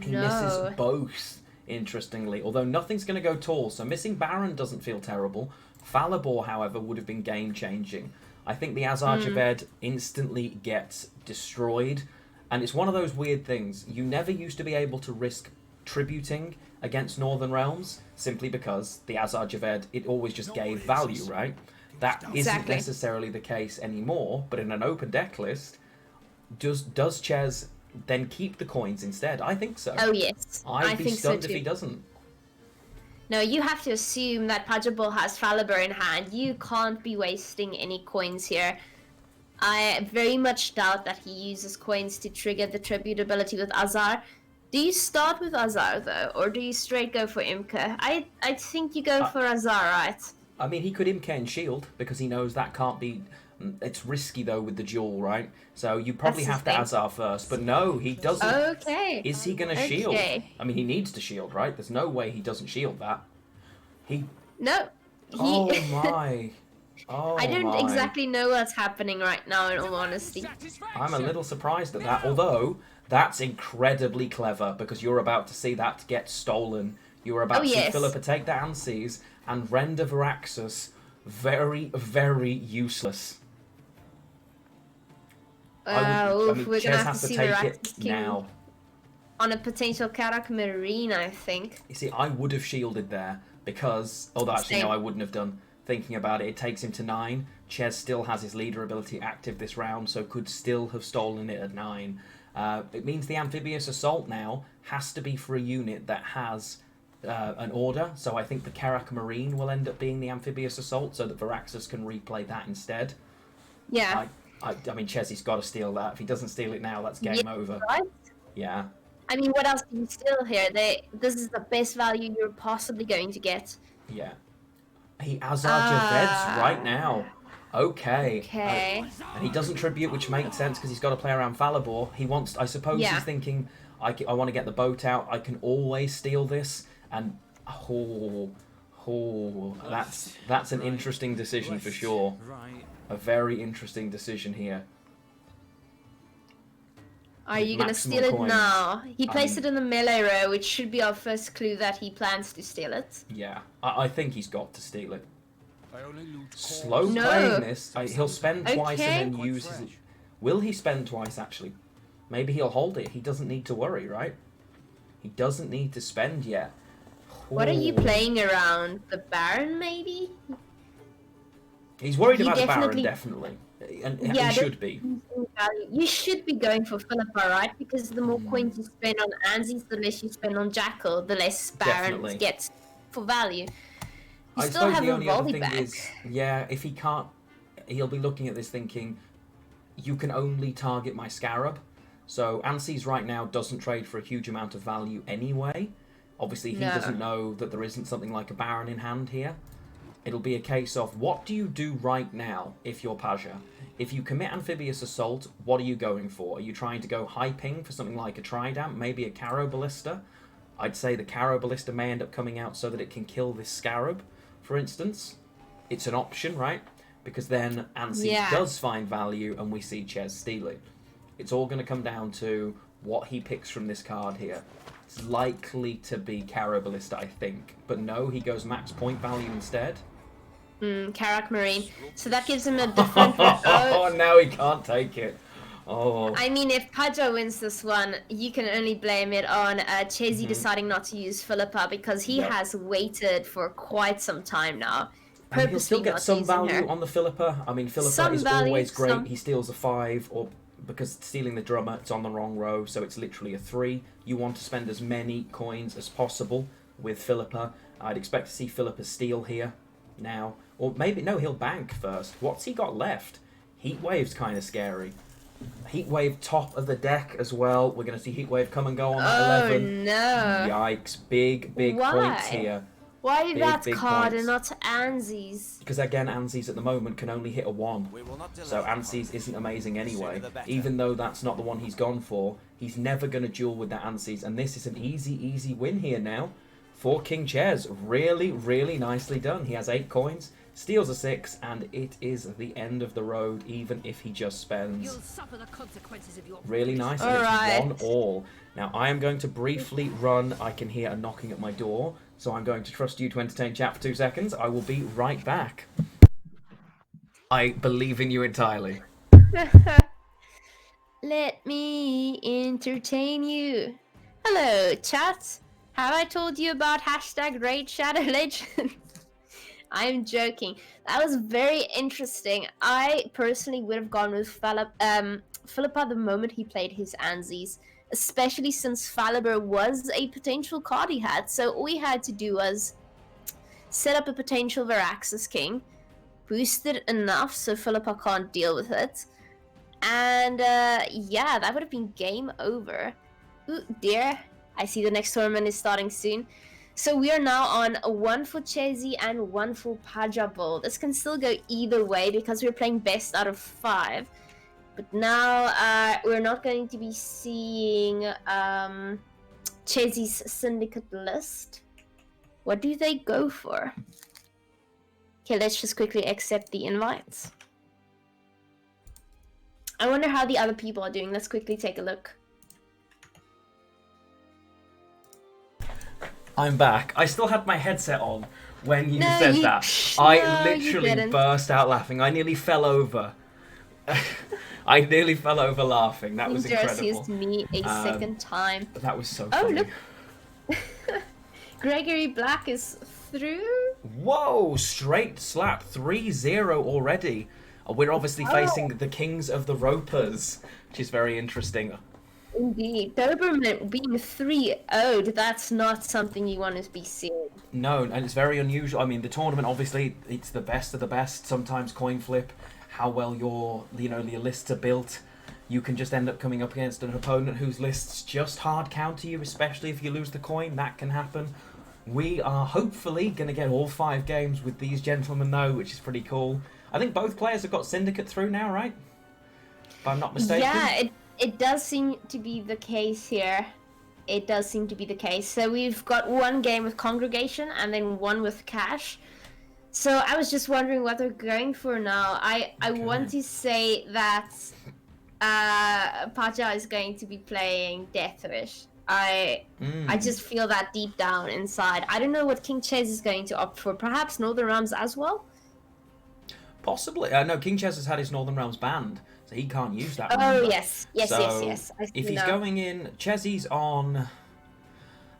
He No. misses both, interestingly, although nothing's going to go tall, so missing Baron doesn't feel terrible. Falibor, however, would have been game-changing. I think the Azar Javed instantly gets destroyed, and it's one of those weird things. You never used to be able to risk tributing against Northern Realms, simply because the Azar Javed, it always just gave value, right? That isn't necessarily the case anymore, but in an open deck list, does Chez then keep the coins instead? I think so. Oh yes, I'd be think stunned so if too. he doesn't. No, you have to assume that Pajabol has Falibur in hand. You can't be wasting any coins here. I very much doubt that he uses coins to trigger the tribute ability with Azar. Do you start with Azar though, or do you straight go for Imka? I think you go for Azar, right? I mean, he could Imke and shield because he knows that can't be. It's risky though with the duel, right? So you probably That's have the to thing. Azar first, but no, he doesn't. Okay. Is he going to shield? Okay. I mean, he needs to shield, right? There's no way he doesn't shield that. No. Oh my. Oh I don't my. exactly know what's happening right now, in all honesty. I'm a little surprised at that, although that's incredibly clever because you're about to see that get stolen. You're about to see Philippa take the Anses and render Varaxus very, very useless. We're Chez gonna have has to see take Varaxus it King now. on a potential Karak Marine, I think. You see, I would have shielded there because, although actually no, I wouldn't have done. Thinking about it, it takes him to 9. Chez still has his leader ability active this round, so could still have stolen it at 9. It means the Amphibious Assault now has to be for a unit that has an order, so I think the Karak Marine will end up being the Amphibious Assault, so that Varaxus can replay that instead. Yeah. I mean, Chezzy's got to steal that. If he doesn't steal it now, that's game over. Right? Yeah. I mean, what else do you steal here? This is the best value you're possibly going to get. Yeah. He Azar Javed's right now. Okay. Okay. And he doesn't tribute, which makes sense because he's got to play around Falibor. He wants, I suppose he's thinking, I want to get the boat out. I can always steal this. And, that's an interesting decision for sure. A very interesting decision here. Are you going to steal it now? He placed it in the melee row, which should be our first clue that he plans to steal it. Yeah, I think he's got to steal it. Slow playing this. He'll spend twice and then use his... Will he spend twice, actually? Maybe he'll hold it. He doesn't need to worry, right? He doesn't need to spend yet. What are you playing around? The Baron, maybe? He's worried about the Baron, definitely. And he should be. You should be going for Philippa, right? Because the more coins you spend on Anzies, the less you spend on Jackal, the less Baron gets for value. You I still suppose have the a only other volley thing back. is, if he can't, he'll be looking at this thinking, you can only target my Scarab. So Anses right now doesn't trade for a huge amount of value anyway. Obviously, he doesn't know that there isn't something like a Baron in hand here. It'll be a case of, what do you do right now if you're Paja? If you commit Amphibious Assault, what are you going for? Are you trying to go high ping for something like a Tridamp, maybe a Caro Ballista? I'd say the Caro Ballista may end up coming out so that it can kill this Scarab, for instance. It's an option, right? Because then Anses does find value and we see Chez steal it. It's all going to come down to what he picks from this card here. It's likely to be Caro Ballista, I think. But no, he goes max point value instead. Karak Marine. So that gives him a different... Oh, now he can't take it. Oh. I mean, if Paja wins this one, you can only blame it on Chezzy deciding not to use Philippa because he has waited for quite some time now. And he'll still get some value on the Philippa. I mean, Philippa is always great. He steals a 5, or because stealing the drummer, it's on the wrong row, so it's literally a 3. You want to spend as many coins as possible with Philippa. I'd expect to see Philippa steal here now. Or maybe, no, he'll bank first. What's he got left? Heatwave's kind of scary. Heatwave top of the deck as well. We're going to see Heatwave come and go on that 11. No. Yikes. Big points here. Why that big card points. and not Anzies? Because again, Anzies at the moment can only hit a 1. So Anzies isn't amazing anyway. Even though that's not the one he's gone for, he's never going to duel with that Anzies. And this is an easy win here now for KingChezz. Really, really nicely done. He has 8 coins. steals a 6, and it is the end of the road, even if he just spends. You'll suffer the consequences of your Really nice, and it's 1-1. Now, I am going to briefly run. I can hear a knocking at my door, so I'm going to trust you to entertain chat for 2 seconds. I will be right back. I believe in you entirely. Let me entertain you. Hello, chat. Have I told you about hashtag Raid Shadow Legends? I'm joking. That was very interesting. I personally would have gone with Philippa the moment he played his Anzies, especially since Philibur was a potential card he had. So all he had to do was set up a potential Veraxis King, boost it enough so Philippa can't deal with it, and yeah, that would have been game over. Ooh, dear. I see the next tournament is starting soon. So we are now on a 1 for Chez and 1 for Pajabol. This can still go either way because we're playing best out of 5. But now we're not going to be seeing Chez's Syndicate list. What do they go for? Okay, let's just quickly accept the invites. I wonder how the other people are doing. Let's quickly take a look. I'm back. I still had my headset on when you said that. I literally burst out laughing. I nearly fell over. I nearly fell over laughing. That was incredible. Used me a second time. That was so funny. Look. Gregory Black is through. Whoa, straight slap 3-0 already. We're obviously facing the kings of the ropers, which is very interesting. Indeed. Doberman being 3-0'd, that's not something you want to be seeing. No, and it's very unusual. I mean, the tournament, obviously, it's the best of the best. Sometimes coin flip, how well your lists are built. You can just end up coming up against an opponent whose lists just hard counter you, especially if you lose the coin. That can happen. We are hopefully going to get all 5 games with these gentlemen, though, which is pretty cool. I think both players have got Syndicate through now, right? If I'm not mistaken. Yeah, it does seem to be the case here. It does seem to be the case. So we've got 1 game with Congregation and then 1 with Cash. So I was just wondering what they're going for now. I want to say that Paja is going to be playing Deathwish. I just feel that deep down inside. I don't know what KingChezz is going to opt for. Perhaps Northern Realms as well? Possibly. No, KingChezz has had his Northern Realms banned, so he can't use that. Oh, yes. Yes. If he's going in, Chezzy's on...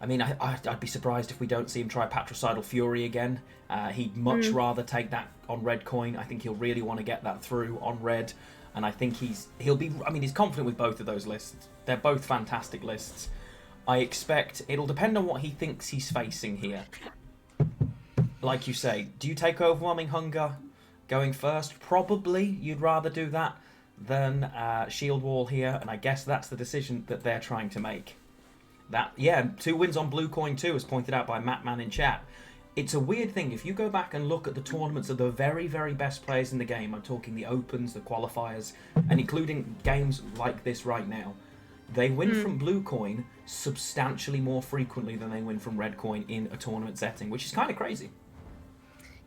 I mean, I'd be surprised if we don't see him try Patricidal Fury again. He'd much rather take that on red coin. I think he'll really want to get that through on red. And I think he'll be... I mean, he's confident with both of those lists. They're both fantastic lists. I expect it'll depend on what he thinks he's facing here. Like you say, do you take Overwhelming Hunger going first? Probably you'd rather do that than Shield Wall here, and I guess that's the decision that they're trying to make. That, yeah, 2 wins on blue coin too, as pointed out by Mattman in chat. It's a weird thing, if you go back and look at the tournaments of the very, very best players in the game, I'm talking the Opens, the Qualifiers, and including games like this right now, they win from blue coin substantially more frequently than they win from red coin in a tournament setting, which is kind of crazy.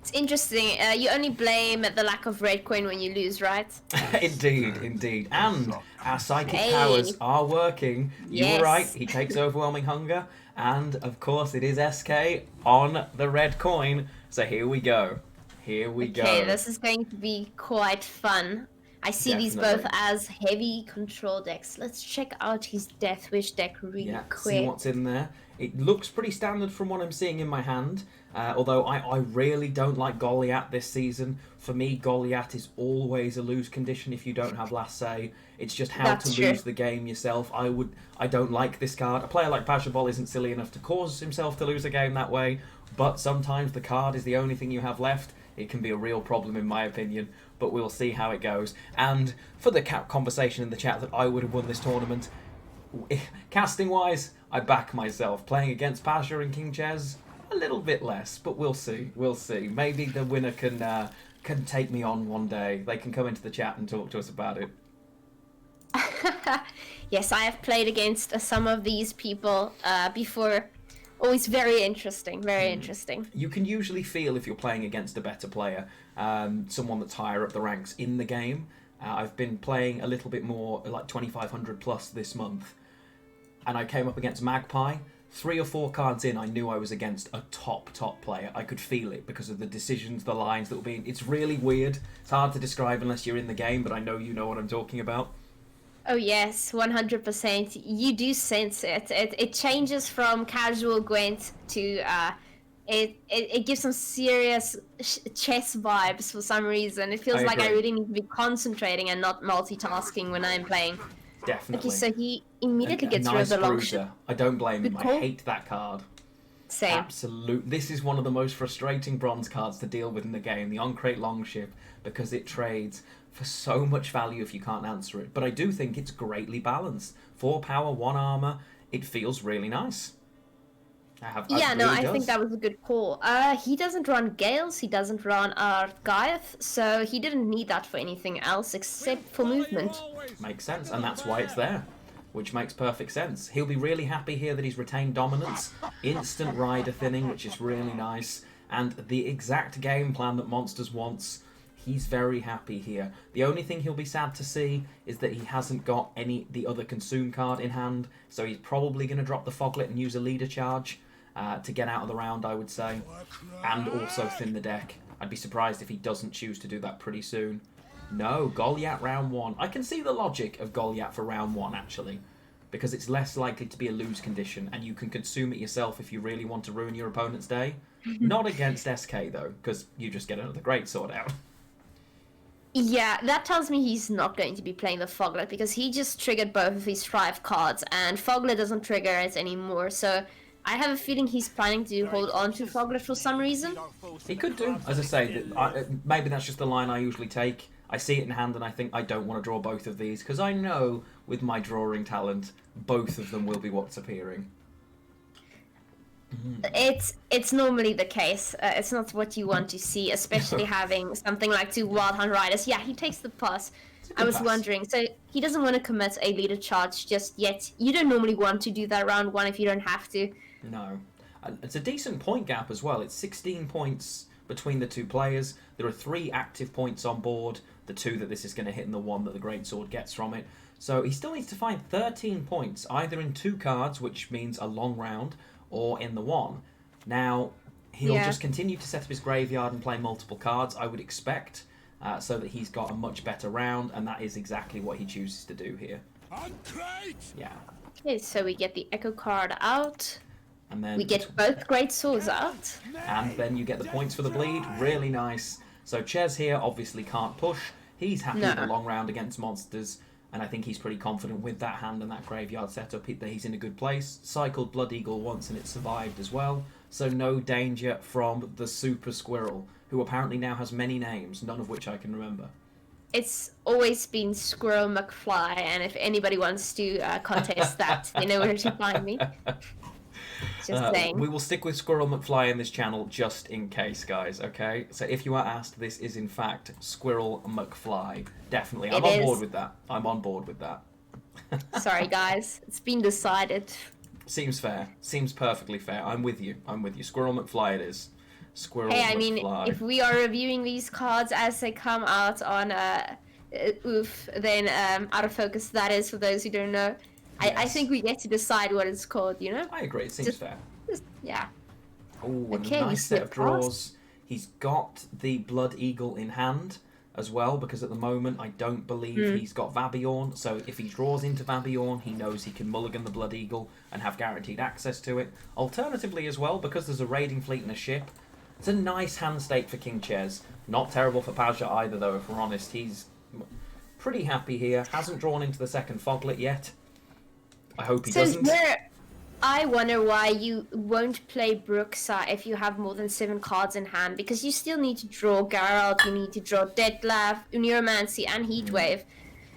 It's interesting. You only blame the lack of red coin when you lose, right? Indeed, indeed. And our psychic powers are working. You were right. He takes Overwhelming Hunger. And, of course, it is SK on the red coin. So here we go. Here we go. Okay, this is going to be quite fun. I see these both as heavy control decks. Let's check out his Deathwish deck really quick. See what's in there. It looks pretty standard from what I'm seeing in my hand. Although I really don't like Goliath this season. For me, Goliath is always a lose condition if you don't have last say. It's just how to lose the game yourself. I don't like this card. A player like Pajabol isn't silly enough to cause himself to lose a game that way, but sometimes the card is the only thing you have left. It can be a real problem in my opinion, but we'll see how it goes. And for the conversation in the chat that I would have won this tournament, casting-wise, I back myself. Playing against Paja and KingChezz, a little bit less, but we'll see. We'll see. Maybe the winner can take me on one day. They can come into the chat and talk to us about it. Yes, I have played against some of these people before. Always very interesting, very interesting. You can usually feel if you're playing against a better player, someone that's higher up the ranks in the game. I've been playing a little bit more, like 2500 plus this month, and I came up against Magpie. 3 or 4 cards in, I knew I was against a top player. I could feel it because of the decisions, the lines that were being... It's really weird. It's hard to describe unless you're in the game, but I know you know what I'm talking about. Oh yes, 100%. You do sense it. It changes from casual Gwent to it gives some serious chess vibes for some reason. It feels like I really need to be concentrating and not multitasking when I'm playing. Definitely. Okay, so he immediately gets nice rid of the long bruiser. I don't blame him. I hate that card. Same. Absolute. This is one of the most frustrating bronze cards to deal with in the game, the on-crate longship, because it trades for so much value if you can't answer it. But I do think it's greatly balanced. 4 power, 1 armor. It feels really nice. I think that was a good call. He doesn't run Gales, he doesn't run Argaiath, so he didn't need that for anything else except for movement. Makes sense, and that's why it's there, which makes perfect sense. He'll be really happy here that he's retained dominance, instant rider thinning, which is really nice, and the exact game plan that Monsters wants. He's very happy here. The only thing he'll be sad to see is that he hasn't got the other consume card in hand, so he's probably going to drop the Foglet and use a leader charge to get out of the round, I would say, and also thin the deck. I'd be surprised if he doesn't choose to do that pretty soon. No, Goliath round 1. I can see the logic of Goliath for round 1, actually, because it's less likely to be a lose condition, and you can consume it yourself if you really want to ruin your opponent's day. Not against SK, though, because you just get another Greatsword out. Yeah, that tells me he's not going to be playing the Foglet, because he just triggered both of his 5 cards, and Foglet doesn't trigger it anymore, so I have a feeling he's planning to hold on to Foglet for some reason. He could do. As I say, maybe that's just the line I usually take. I see it in hand and I think I don't want to draw both of these, because I know with my drawing talent, both of them will be what's appearing. It's normally the case. It's not what you want to see, especially having something like 2 Wild Hunt Riders. Yeah, he takes the pass. I was wondering, so he doesn't want to commit a leader charge just yet. You don't normally want to do that round 1 if you don't have to. No. It's a decent point gap as well. It's 16 points between the 2 players. There are 3 active points on board, the 2 that this is going to hit and the 1 that the Greatsword gets from it. So he still needs to find 13 points, either in 2 cards, which means a long round, or in the 1. Now, he'll just continue to set up his graveyard and play multiple cards, I would expect, so that he's got a much better round, and that is exactly what he chooses to do here. Yeah. Okay, so we get the Echo card out. And then we get both Greatswords out. And then you get the points for the bleed. Really nice. So Chez here obviously can't push. He's happy with a long round against monsters. And I think he's pretty confident with that hand and that graveyard setup that he's in a good place. Cycled Blood Eagle once and it survived as well. So no danger from the Super Squirrel, who apparently now has many names, none of which I can remember. It's always been Squirrel McFly, and if anybody wants to contest that, they know where to find me. Just saying. We will stick with Squirrel McFly in this channel just in case, guys, okay? So if you are asked, this is in fact Squirrel McFly. Definitely. I'm on board with that. I'm on board with that. Sorry, guys. It's been decided. Seems fair. Seems perfectly fair. I'm with you. I'm with you. Squirrel McFly it is. Squirrel McFly. I mean, if we are reviewing these cards as they come out on then out of focus, that is, for those who don't know. Yes. I think we get to decide what it's called, you know? I agree. It seems fair. Yeah. Oh, okay, a nice set of draws. He's got the Blood Eagle in hand as well, because at the moment I don't believe he's got Vabiorn. So if he draws into Vabiorn, he knows he can mulligan the Blood Eagle and have guaranteed access to it. Alternatively as well, because there's a raiding fleet and a ship, it's a nice hand state for KingChezz. Not terrible for Paja either, though, if we're honest. He's pretty happy here. Hasn't drawn into the second Foglet yet. I hope he doesn't. I wonder why you won't play Bruxa if you have more than 7 cards in hand, because you still need to draw Geralt, you need to draw Detlef, Neuromancy, and Heatwave.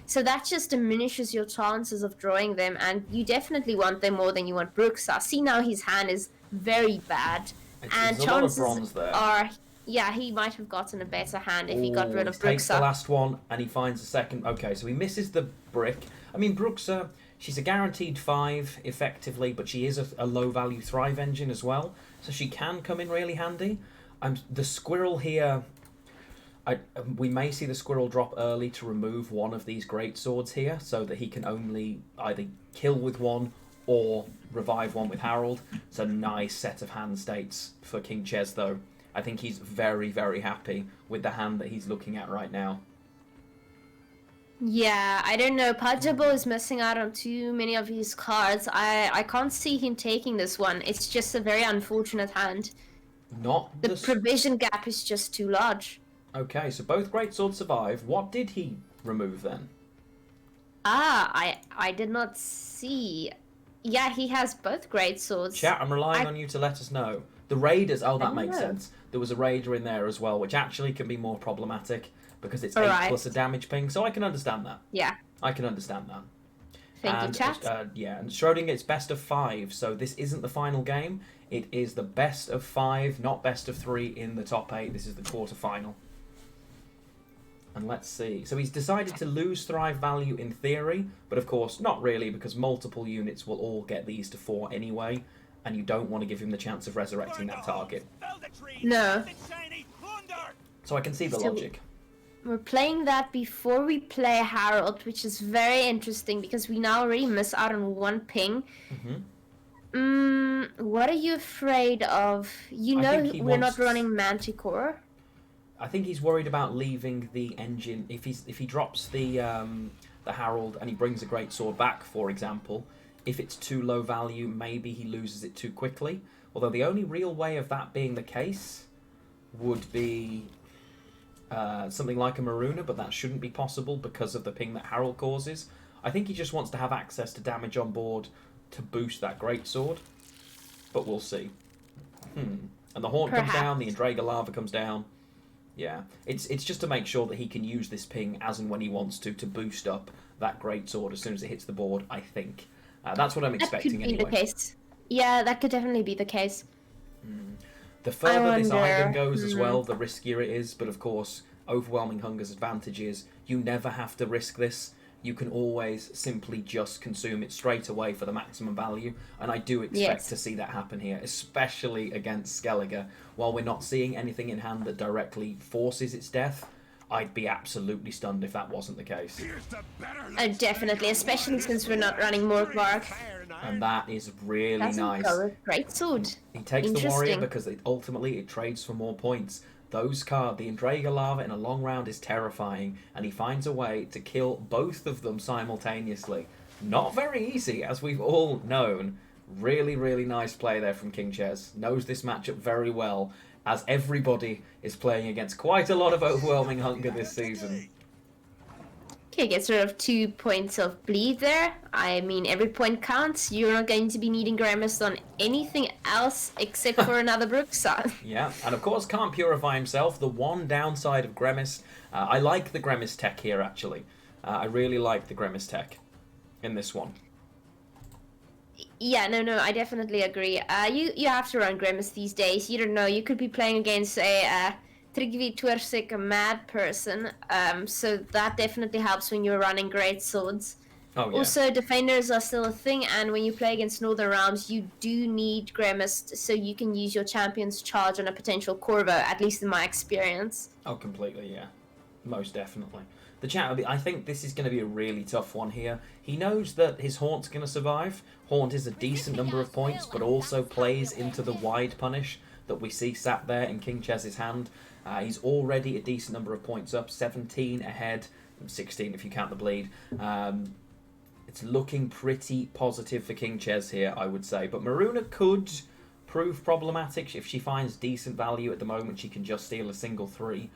So that just diminishes your chances of drawing them, and you definitely want them more than you want Bruxa. See, now his hand is very bad, and chances are, yeah, he might have gotten a better hand if he got rid of Bruxa. He takes the last one, and he finds the second. Okay, so he misses the brick. I mean, Bruxa, She's a guaranteed 5, effectively, but she is a low-value Thrive engine as well, so she can come in really handy. The squirrel here... we may see the squirrel drop early to remove one of these greatswords here, so that he can only either kill with one or revive one with Harold. It's a nice set of hand states for KingChezz, though. I think he's very, very happy with the hand that he's looking at right now. Yeah, I don't know. Pajabol is missing out on too many of his cards. I can't see him taking this one. It's just a very unfortunate hand. Not the provision gap is just too large. Okay, so both greatswords survive. What did he remove then? I did not see. Yeah, he has both greatswords. Chat, I'm relying on you to let us know. The raiders, that makes sense. There was a raider in there as well, which actually can be more problematic because it's 8 plus a damage ping, so I can understand that. Yeah. I can understand that. Thank you, chat. Yeah, and Schrodinger, it's best of 5, so this isn't the final game. It is the best of 5, not best of 3 in the top 8. This is the quarter-final. And let's see. So he's decided to lose Thrive value in theory, but of course not really, because multiple units will all get these to 4 anyway, and you don't want to give him the chance of resurrecting that target. No. So I can see the logic. We're playing that before we play Harold, which is very interesting because we now already miss out on 1 ping. What are you afraid of? You know we're not running Manticore. I think he's worried about leaving the engine. If he drops the Harold and he brings a greatsword back, for example, if it's too low value, maybe he loses it too quickly. Although the only real way of that being the case would be something like a Maruna, but that shouldn't be possible because of the ping that Harold causes. I think he just wants to have access to damage on board to boost that greatsword, but we'll see. And the Haunt comes down, the Indraga Lava comes down. Yeah, it's just to make sure that he can use this ping as and when he wants to boost up that greatsword as soon as it hits the board, I think. That's what I'm expecting anyway. That could be the case. Yeah, that could definitely be the case. The further this item goes as well, the riskier it is, but of course, Overwhelming Hunger's advantage is you never have to risk this. You can always simply just consume it straight away for the maximum value, and I do expect to see that happen here, especially against Skellige. While we're not seeing anything in hand that directly forces its death, I'd be absolutely stunned if that wasn't the case. Definitely, especially since we're not running more Clark. And that is really nice. Greatsword. He takes the Warrior because ultimately it trades for more points. Those cards, the Indraga Lava in a long round is terrifying, and he finds a way to kill both of them simultaneously. Not very easy, as we've all known. Really, really nice play there from KingChezz. Knows this matchup very well, as everybody is playing against quite a lot of Overwhelming Hunger this season. Okay, gets rid of 2 points of bleed there. I mean, every point counts. You're not going to be needing Grimace on anything else except for another Brookshot. Yeah, and of course can't purify himself. The one downside of Grimace, I like the Grimace tech here actually. I really like the Grimace tech in this one. Yeah, no, I definitely agree. You have to run Grimace these days. You don't know, you could be playing against a Tryggvi Tversik, a mad person, so that definitely helps when you're running greatswords. Oh, yeah. Also, defenders are still a thing, and when you play against Northern Realms, you do need Grimace so you can use your champion's charge on a potential Corvo, at least in my experience. Oh, completely, yeah. Most definitely. The chat, I think this is going to be a really tough one here. He knows that his Haunt's going to survive. Haunt is a decent number of points, but also plays into the wide punish that we see sat there in KingChezz's hand. He's already a decent number of points up, 17 ahead, 16 if you count the bleed. It's looking pretty positive for KingChezz here, I would say. But Maruna could prove problematic. If she finds decent value at the moment, she can just steal a single 3.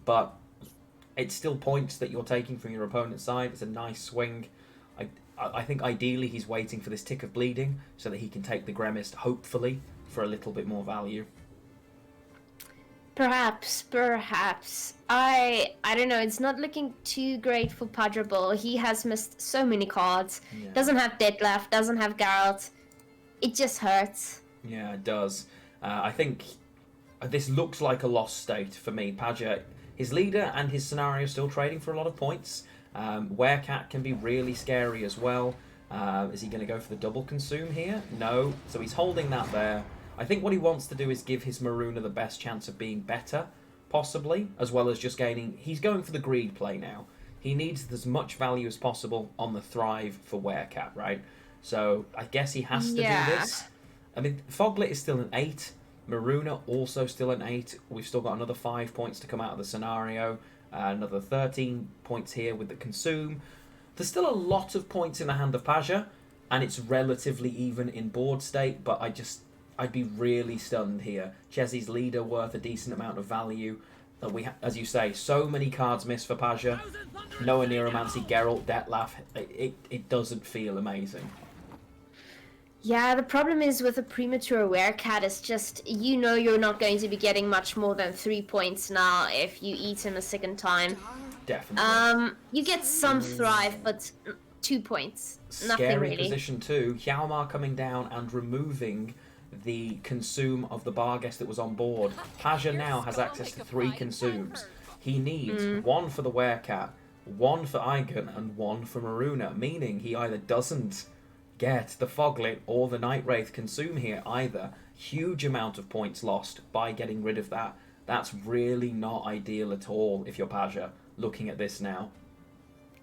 But it's still points that you're taking from your opponent's side. It's a nice swing. I think ideally he's waiting for this tick of bleeding so that he can take the Gremist, hopefully, for a little bit more value. Perhaps. I don't know, it's not looking too great for Pajabol. He has missed so many cards. Yeah. Doesn't have Detlef, doesn't have Geralt. It just hurts. Yeah, it does. I think this looks like a lost state for me. Paja, his leader and his scenario are still trading for a lot of points. Werecat can be really scary as well. Is he going to go for the double consume here? No. So he's holding that there. I think what he wants to do is give his Maruna the best chance of being better, possibly, as well as just gaining... He's going for the greed play now. He needs as much value as possible on the Thrive for Werecat, right? So I guess he has to do this. I mean, Foglit is still an 8. Maruna also still an 8. We've still got another 5 points to come out of the scenario. Another 13 points here with the consume. There's still a lot of points in the hand of Paja, and it's relatively even in board state, but I'd be really stunned here. Chez's leader worth a decent amount of value. As you say, so many cards missed for Paja. Noah Neuromancy, Geralt, Detlaf. It doesn't feel amazing. Yeah, the problem is with a premature Werecat is just, you know you're not going to be getting much more than 3 points now if you eat him a second time. Definitely. You get some Thrive, but 2 points. Nothing Scary really. position too. Hjalmar coming down and removing the consume of the Barghest that was on board. Paja now has access to 3 consumes. He needs 1 for the Werecat, 1 for Eigen, and 1 for Maruna, meaning he either doesn't get the Foglit or the Night Wraith consume here either. Huge amount of points lost by getting rid of that. That's really not ideal at all if you're Paja, looking at this now.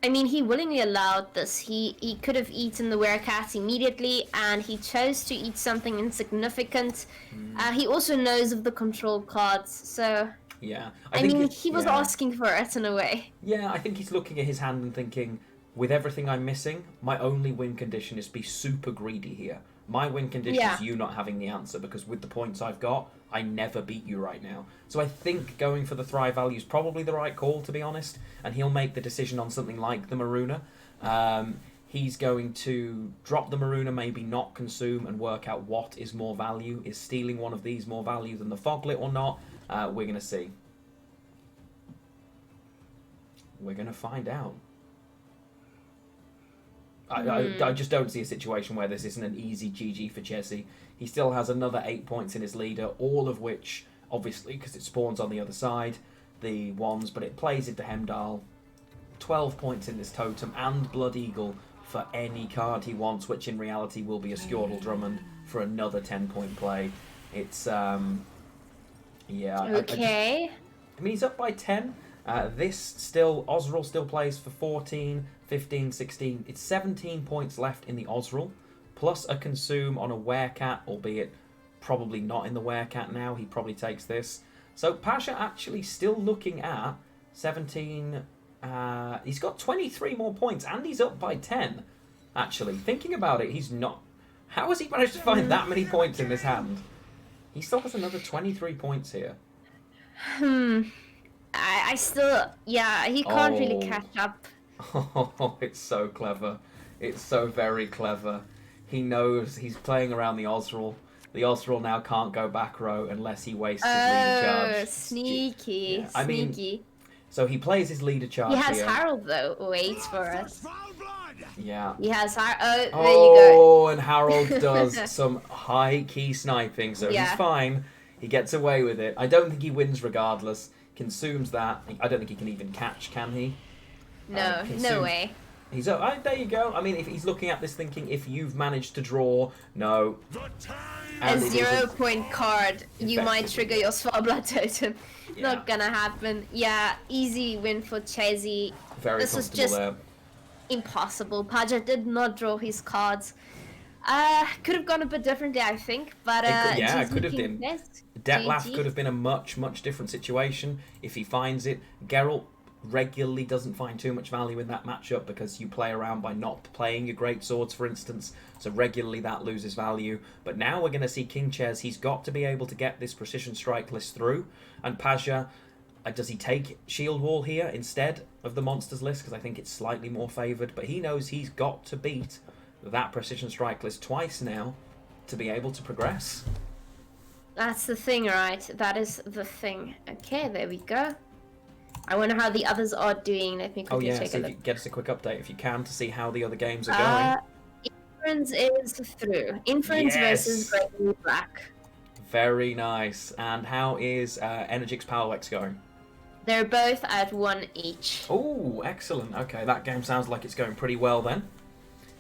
I mean, he willingly allowed this. He could have eaten the Werecat immediately, and he chose to eat something insignificant. He also knows of the control cards, so... Yeah. I mean, he was asking for it in a way. Yeah, I think he's looking at his hand and thinking, with everything I'm missing, my only win condition is to be super greedy here. My win condition is you not having the answer, because with the points I've got, I never beat you right now. So I think going for the Thrive value is probably the right call, to be honest, and he'll make the decision on something like the Maruna. He's going to drop the Maruna, maybe not consume, and work out what is more value. Is stealing one of these more value than the Foglit or not? We're going to see. We're going to find out. I just don't see a situation where this isn't an easy GG for Chez. He still has another 8 points in his leader, all of which, obviously, because it spawns on the other side, the ones, but it plays into Hemdall. 12 points in this totem, and Blood Eagle for any card he wants, which in reality will be a Skjordal Drummond for another 10-point play. It's, yeah. Okay. I mean, he's up by 10. Osril still plays for 14, 15, 16. It's 17 points left in the Osril, plus a consume on a Werecat, albeit probably not in the Werecat now. He probably takes this. So Pasha actually still looking at 17. He's got 23 more points, and he's up by 10. Actually, thinking about it, he's not. How has he managed to find that many points in this hand? He still has another 23 points here. I still, he can't really catch up. Oh, it's so clever. It's so very clever. He knows he's playing around the Osril. The Osril now can't go back row unless he wastes his leader charge. Oh, sneaky, Yeah, I mean, sneaky. So he plays his leader charge He has here. Harold, though, waits for us. Yeah. He has Harold. Oh, there you Oh, go. and Harold does some high key sniping, so he's fine. He gets away with it. I don't think he wins regardless. Consumes that. I don't think he can even catch, can he? No, no way. He's up. There you go. I mean, if he's looking at this thinking, if you've managed to draw, no. A 0-point card, you might trigger your Svarblood totem. Yeah. Not gonna happen. Yeah, easy win for Chezzy. Very This was comfortable just there. impossible. Paja did not draw his cards. Could have gone a bit differently, I think, but it could have GG been. KingChezz. Detlaf GG. could have been a much, much different situation if he finds it. Geralt regularly doesn't find too much value in that matchup because you play around by not playing your great swords, for instance. So regularly that loses value. But now we're going to see KingChezz. He's got to be able to get this precision strike list through. And Paja, does he take Shield Wall here instead of the monsters list? Because I think it's slightly more favoured. But he knows he's got to beat that precision strike list twice now to be able to progress. That's the thing, right? That is the thing. Okay, there we go. I wonder how the others are doing. Let me quickly take a so look. get us a quick update if you can to see how the other games are going. Inference is through. Inference versus Great Black. Very nice. And how is Energix Powerlex going? They're both at 1 each. Oh, excellent. Okay, that game sounds like it's going pretty well then.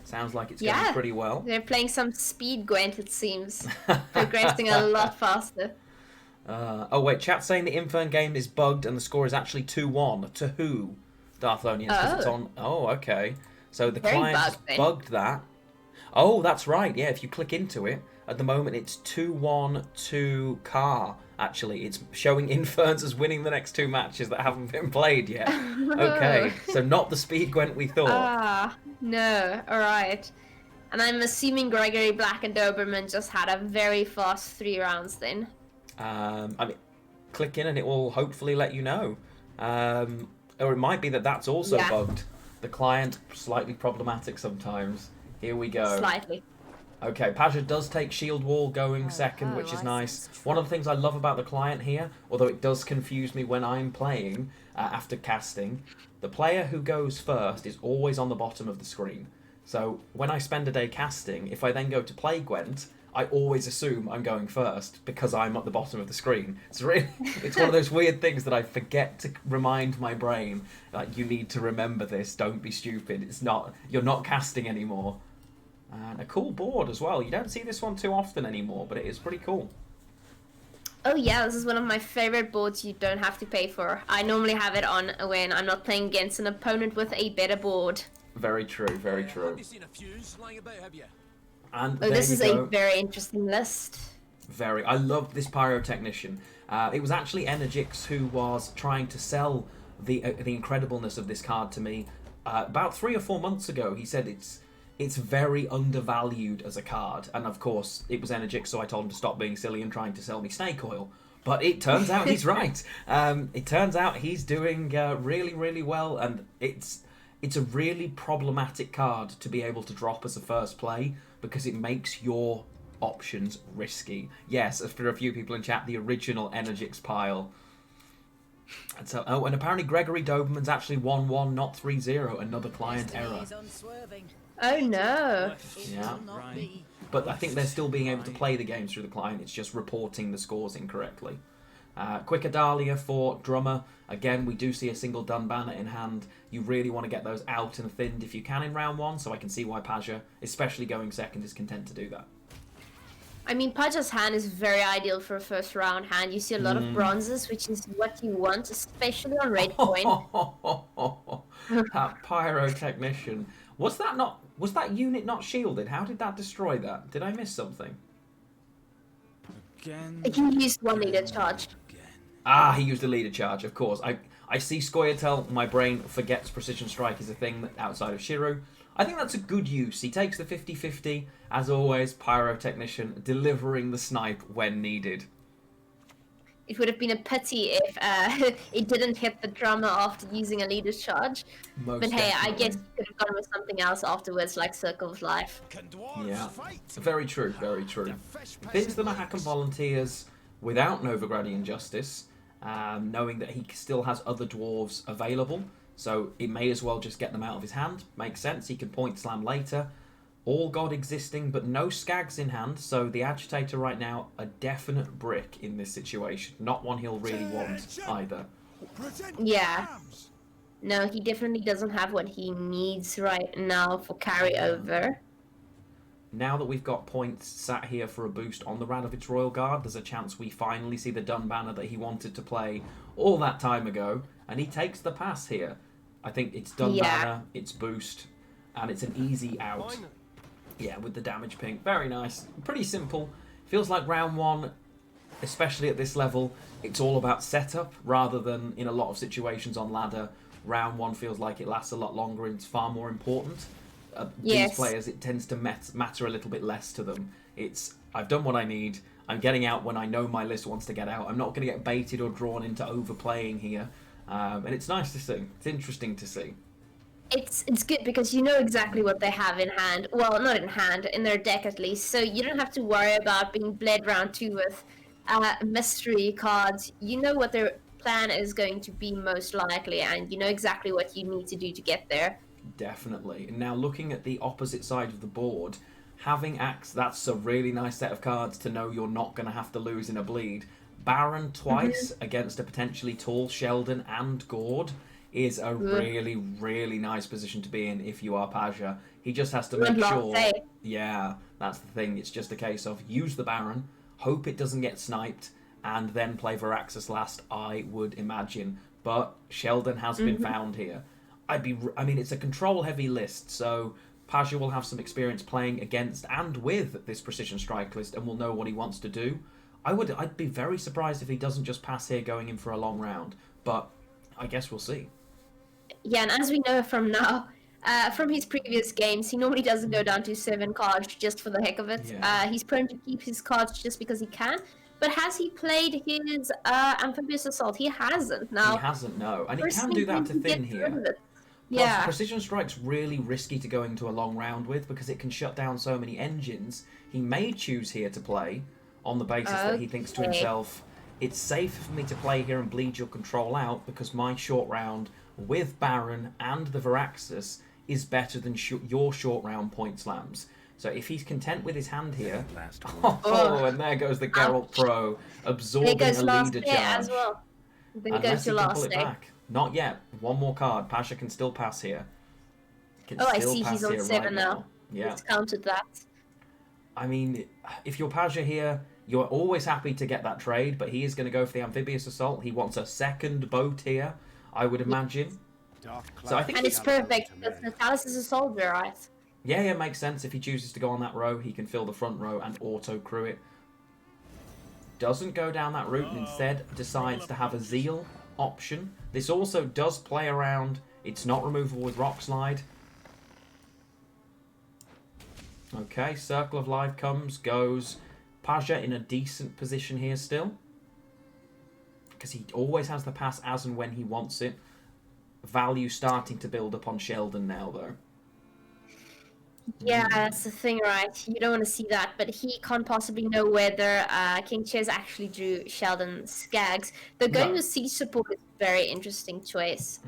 Sounds like it's going pretty well. They're playing some speed Gwent, it seems. Progressing a lot faster. Oh wait, chat's saying the Infern game is bugged and the score is actually 2-1. To who? Darthlonians, because it's on... Oh, okay. So the client has bugged that. Oh, that's right. Yeah, if you click into it, at the moment it's 2-1 to Car. Actually, it's showing Inferns as winning the next 2 matches that haven't been played yet. Okay, so not the speed Gwent we thought. Ah, no. All right. And I'm assuming Gregory Black and Doberman just had a very fast 3 rounds then. I mean, click in and it will hopefully let you know. Or it might be that that's also bugged. The client, slightly problematic sometimes. Here we go. Slightly. Okay, Paja does take Shield Wall going second, which is nice. One of the things I love about the client here, although it does confuse me when I'm playing after casting, the player who goes first is always on the bottom of the screen. So when I spend a day casting, if I then go to play Gwent, I always assume I'm going first because I'm at the bottom of the screen. It's really, it's one of those weird things that I forget to remind my brain. Like, you need to remember this. Don't be stupid. It's not. You're not casting anymore. And a cool board as well. You don't see this one too often anymore, but it is pretty cool. Oh yeah, this is one of my favorite boards you don't have to pay for. I normally have it on when I'm not playing against an opponent with a better board. Very true, very true. Have you seen a fuse lying about, have you? And oh, this is a very interesting list. Very. I love this pyrotechnician. It was actually Energix who was trying to sell the incredibleness of this card to me about 3 or 4 months ago. He said it's very undervalued as a card, and of course it was Energix, so I told him to stop being silly and trying to sell me snake oil. But it turns out he's right. It turns out he's doing really, really well, and it's a really problematic card to be able to drop as a first play because it makes your options risky. Yes, for a few people in chat, the original Energix pile. And so, and apparently Gregory Doberman's actually 1-1, not 3-0. Another client error. Oh no. Yeah. But I think they're still being able to play the games through the client. It's just reporting the scores incorrectly. Quick Adalia for Drummer. Again, we do see a single Dun banner in hand. You really want to get those out and thinned if you can in round 1, so I can see why Paja, especially going second, is content to do that. I mean, Paja's hand is very ideal for a first round hand. You see a lot of bronzes, which is what you want, especially on red coin. That pyrotechnician. Was that unit not shielded? How did that destroy that? Did I miss something? It can use 1 leader charge. Ah, he used a leader charge, of course. I see Scoia'tael, my brain forgets Precision Strike is a thing outside of Shiro. I think that's a good use. He takes the 50-50, as always, Pyrotechnician, delivering the snipe when needed. It would have been a pity if it didn't hit the drummer after using a leader's charge. But hey, I guess you could have gone with something else afterwards, like Circle of Life. Yeah, very true, very true. Thins the Mahakam Volunteers without Novigradian Justice, knowing that he still has other dwarves available, so it may as well just get them out of his hand. Makes sense, he can point slam later. All God existing, but no Skags in hand, so the Agitator right now, a definite brick in this situation. Not one he'll really want, either. Yeah. No, he definitely doesn't have what he needs right now for carryover. Now that we've got points sat here for a boost on the Radovich Royal Guard, there's a chance we finally see the Dun banner that he wanted to play all that time ago, and he takes the pass here. I think it's Dun banner, it's boost, and it's an easy out. Yeah, with the damage ping. Very nice. Pretty simple. Feels like round 1, especially at this level, it's all about setup rather than in a lot of situations on ladder. Round 1 feels like it lasts a lot longer and it's far more important. These players, it tends to matter a little bit less to them. It's, I've done what I need. I'm getting out when I know my list wants to get out. I'm not going to get baited or drawn into overplaying here. And it's nice to see. It's interesting to see. It's good because you know exactly what they have in hand. Well, not in hand, in their deck at least. So you don't have to worry about being bled round 2 with mystery cards. You know what their plan is going to be most likely, and you know exactly what you need to do to get there. Definitely. And now looking at the opposite side of the board, having Axe, that's a really nice set of cards to know you're not going to have to lose in a bleed. Baron twice against a potentially tall Sheldon and Gord is a really, really nice position to be in if you are Paja. He just has to make sure... Yeah, that's the thing. It's just a case of use the Baron, hope it doesn't get sniped, and then play Veraxis last, I would imagine. But Sheldon has been found here. I mean, it's a control-heavy list, so Paja will have some experience playing against and with this precision strike list and will know what he wants to do. I'd be very surprised if he doesn't just pass here going in for a long round, but I guess we'll see. Yeah, and as we know from now, from his previous games, he normally doesn't go down to 7 cards just for the heck of it. Yeah. He's prone to keep his cards just because he can. But has he played his Amphibious Assault? He hasn't. Now, he hasn't, no. And he can do that to thin here. Plus, Precision Strike's really risky to go into a long round with because it can shut down so many engines. He may choose here to play on the basis that he thinks to himself, it's safe for me to play here and bleed your control out because my short round with Baron and the Veraxis is better than your short round point slams. So if he's content with his hand here... and there goes the Geralt Pro, absorbing a leader charge. As well. There goes your last day. Not yet. One more card. Pasha can still pass here. I see he's on 7 now. Yeah. He's counted that. I mean, if you're Pasha here, you're always happy to get that trade, but he is going to go for the Amphibious Assault. He wants a second boat here, I would imagine. So I think it's perfect, because Natalis is a soldier, right? Yeah, makes sense. If he chooses to go on that row, he can fill the front row and auto-crew it. Doesn't go down that route and instead decides to have a Zeal option. This also does play around. It's not removable with Rock Slide. Okay, Circle of Life comes, goes. Paja in a decent position here still. Because he always has the pass as and when he wants it. Value starting to build up on Sheldon now, though. Yeah, that's the thing, right? You don't want to see that, but he can't possibly know whether KingChezz actually drew Sheldon Skaggs. The going with siege support is a very interesting choice.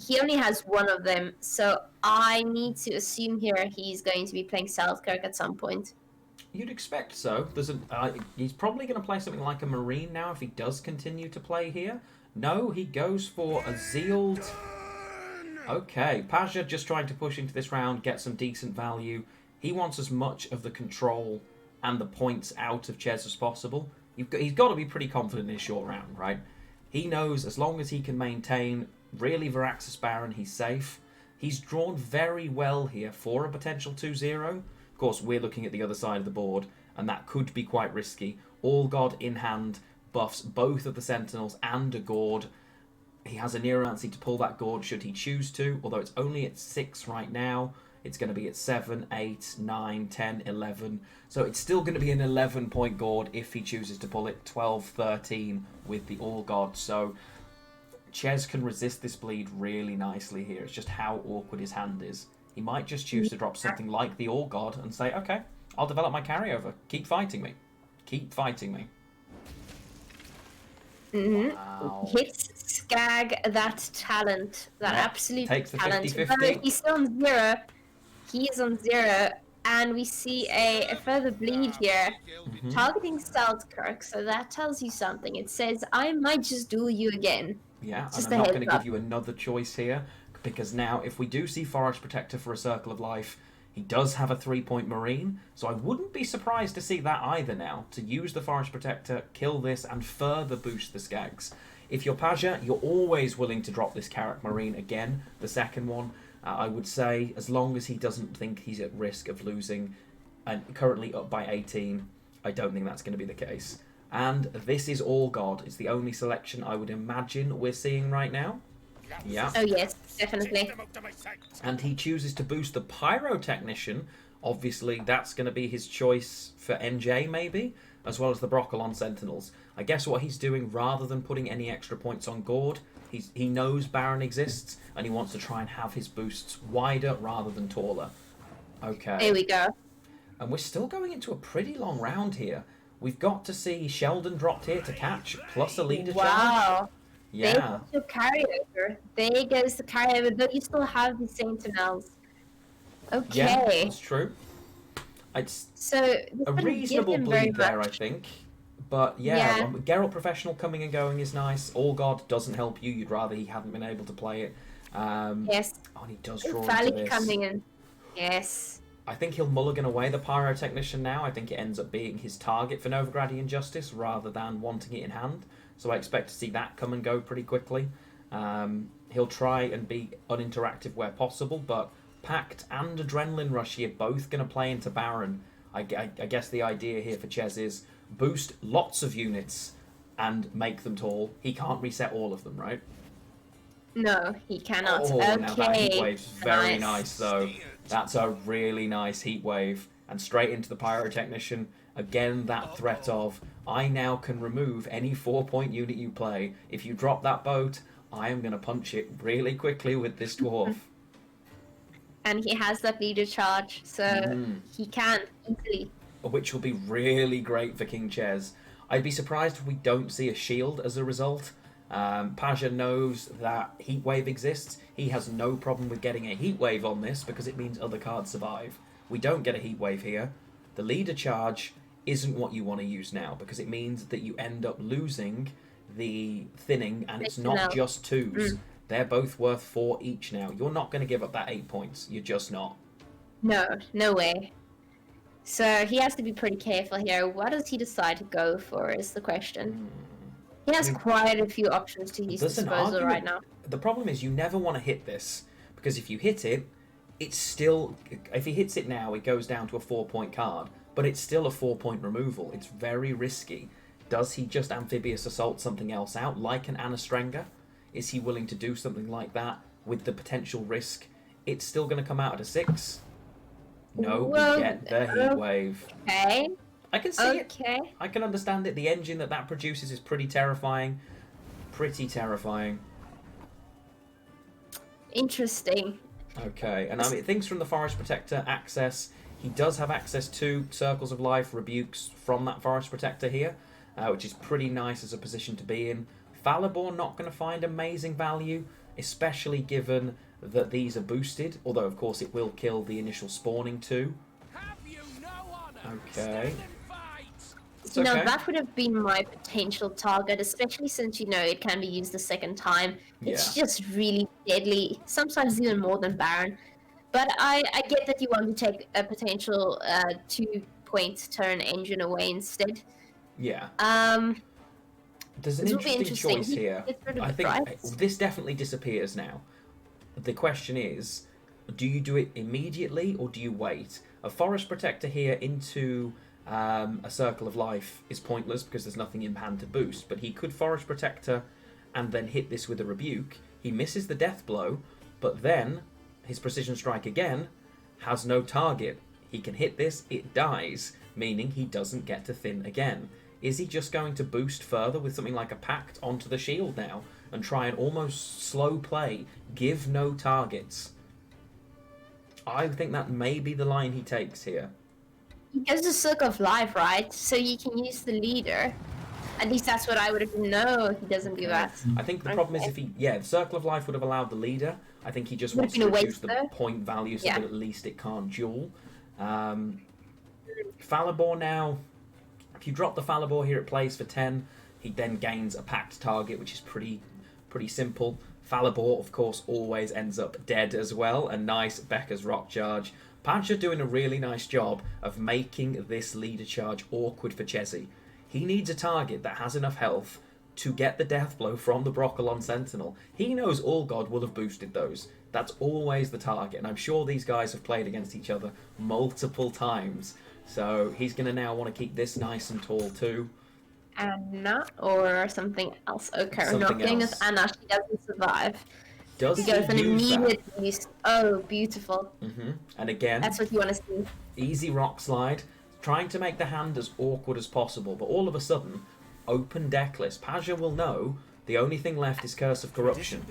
He only has one of them, so I need to assume here he's going to be playing Selkirk at some point. You'd expect so. He's probably going to play something like a Marine now if he does continue to play here. No, he goes for a Zeal. Okay, Paja just trying to push into this round, get some decent value. He wants as much of the control and the points out of Chez as possible. He's got to be pretty confident in his short round, right? He knows as long as he can maintain really Veraxis Baron, he's safe. He's drawn very well here for a potential 2-0. Of course, we're looking at the other side of the board, and that could be quite risky. All God in hand buffs both of the Sentinels and a Gord. He has a Neuromancy to pull that Gord should he choose to, although it's only at 6 right now. It's going to be at 7, 8, 9, 10, 11. So it's still going to be an 11-point Gord if he chooses to pull it. 12, 13 with the All God. So Chez can resist this bleed really nicely here. It's just how awkward his hand is. He might just choose to drop something like the All God and say, okay, I'll develop my carryover. Keep fighting me. Keep fighting me. Wow. Hits Skag that talent, that absolute takes the talent. 50-50. He's still on 0. He is on 0, and we see a further bleed here, targeting Selkirk. So that tells you something. It says, I might just duel you again. Yeah, and I'm not going to give you another choice here, because now if we do see Forest Protector for a Circle of Life, he does have a 3-point Marine, so I wouldn't be surprised to see that either now, to use the Forest Protector, kill this, and further boost the Skaggs. If you're Paja, you're always willing to drop this Carrack Marine again, the second one. I would say, as long as he doesn't think he's at risk of losing, and currently up by 18, I don't think that's going to be the case. And this is All God. It's the only selection I would imagine we're seeing right now. Yeah. Oh yes, definitely. And he chooses to boost the Pyrotechnician. Obviously, that's going to be his choice for NJ, maybe, as well as the Broccolon Sentinels. I guess what he's doing, rather than putting any extra points on Gord, he knows Baron exists, and he wants to try and have his boosts wider rather than taller. Okay. There we go. And we're still going into a pretty long round here. We've got to see Sheldon dropped here to catch, plus a leader charge. Wow. Yeah. There goes the carryover. There goes the carryover, but you still have the Sentinels. Okay. Yeah, that's true. It's so a reasonable bleed there, I think. But yeah, Yeah. Geralt Professional coming and going is nice. All God doesn't help you. You'd rather he hadn't been able to play it. Yes. Oh, and he does draw into Valley this. coming in. Yes. I think he'll mulligan away the Pyrotechnician now. I think it ends up being his target for Novigradian Justice rather than wanting it in hand. So I expect to see that come and go pretty quickly. He'll try and be uninteractive where possible, but Pact and Adrenaline Rush here both going to play into Baron. I guess the idea here for Chez is boost lots of units and make them tall. He can't reset all of them, right? No, he cannot. Oh, okay. now that heat wave's very nice, though. That's a really nice heat wave. And straight into the Pyrotechnician. Again, that threat of, I now can remove any 4-point unit you play. If you drop that boat, I am going to punch it really quickly with this dwarf. And he has that leader charge, so he can easily. Which will be really great for KingChezz. I'd be surprised if we don't see a shield as a result. Paja knows that heat wave exists. He has no problem with getting a heat wave on this because it means other cards survive. We don't get a heat wave here. The leader charge isn't what you want to use now because it means that you end up losing the thinning, and it's not just 2s. They're both worth 4 each now. You're not going to give up that 8 points. You're just not. No, no way. So he has to be pretty careful here. What does he decide to go for is the question. He has quite a few options to his disposal right now. The problem is you never want to hit this, because if you hit it, it's still... If he hits it now, it goes down to a 4-point card, but it's still a 4-point removal. It's very risky. Does he just Amphibious Assault something else out, like an Anastrenga? Is he willing to do something like that with the potential risk? It's still going to come out at a 6. No, Well, we get the heat wave. Okay. I can see it. I can understand it. The engine that produces is pretty terrifying. Pretty terrifying. Interesting. Okay, and I mean, things from the Forest Protector, access. He does have access to Circles of Life, rebukes from that Forest Protector here, which is pretty nice as a position to be in. Falibor not going to find amazing value, especially given that these are boosted, although of course it will kill the initial spawning too. Okay. You know, that would have been my potential target, especially since, you know, it can be used the second time. It's just really deadly, sometimes even more than Baron. But I get that you want to take a potential 2-point turn engine away instead. Yeah. There's an interesting choice here. I think this definitely disappears now. The question is, do you do it immediately or do you wait? A Forest Protector here into a Circle of Life is pointless because there's nothing in hand to boost, but he could Forest Protector and then hit this with a Rebuke. He misses the Death Blow, but then his Precision Strike again has no target. He can hit this, it dies, meaning he doesn't get to thin again. Is he just going to boost further with something like a Pact onto the shield now and try and almost slow play, give no targets? I think that may be the line he takes here. He goes to Circle of Life, right? So you can use the leader. At least that's what I would have... No, he doesn't do that. I think the problem is if he... Yeah, the Circle of Life would have allowed the leader. I think he just wants to reduce the point value so that at least it can't duel. Falibor now... If you drop the Falibor here, it plays for 10. He then gains a Pact target, which is pretty simple. Falibor, of course, always ends up dead as well. A nice Becca's Rock Charge. Paja doing a really nice job of making this leader charge awkward for Chezzy. He needs a target that has enough health to get the death blow from the Broccolon Sentinel. He knows All God will have boosted those. That's always the target, and I'm sure these guys have played against each other multiple times. So he's going to now want to keep this nice and tall too. Anna or something else. Okay, we're Something not getting else. with Anna. She doesn't survive. Does He he goes an use immediate use. Oh, beautiful. And again, That's what you want to see. easy rock slide, trying to make the hand as awkward as possible, but all of a sudden, open deck list. Paja will know the only thing left is Curse of Corruption.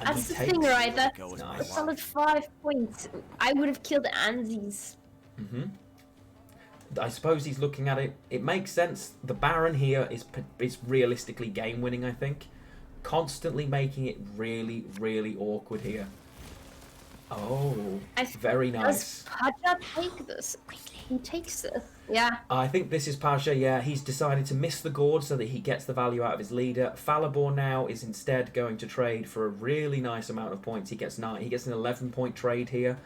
And That's he the thing, takes- right? That's Nice. a solid 5 points. I would have killed Anzi's. I suppose he's looking at it. It makes sense. The Baron here is realistically game winning, I think. Constantly making it really, really awkward here. Oh, very nice. Does Paja take this? Who takes it? Yeah. I think this is Paja, yeah. He's decided to miss the gourd so that he gets the value out of his leader. Falibor now is instead going to trade for a really nice amount of points. He gets 9. He gets an 11-point trade here,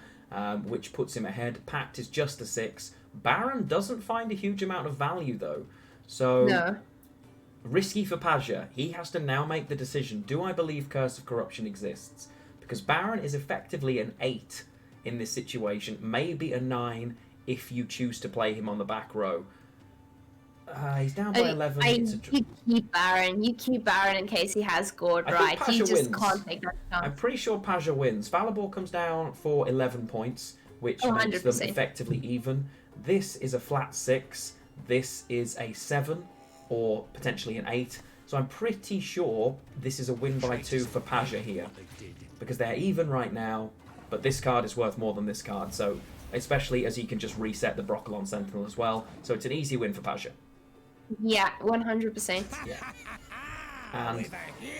which puts him ahead. Pact is just a 6. Baron doesn't find a huge amount of value, though. So, No. risky for Paja. He has to now make the decision. Do I believe Curse of Corruption exists? Because Baron is effectively an 8 in this situation. Maybe a 9 if you choose to play him on the back row. He's down by 11. You keep Baron. You keep Baron in case he has gourd, I think right? Paja You just wins. can't take that chance. I'm pretty sure Paja wins. Falibor comes down for 11 points, which makes them 100%. effectively even. This is a flat 6. This is a 7 or potentially an 8. So I'm pretty sure this is a win by 2 for Paja here. Because they're even right now, but this card is worth more than this card. So especially as he can just reset the Broccolon Sentinel as well. So it's an easy win for Paja. Yeah, 100%. Yeah. And,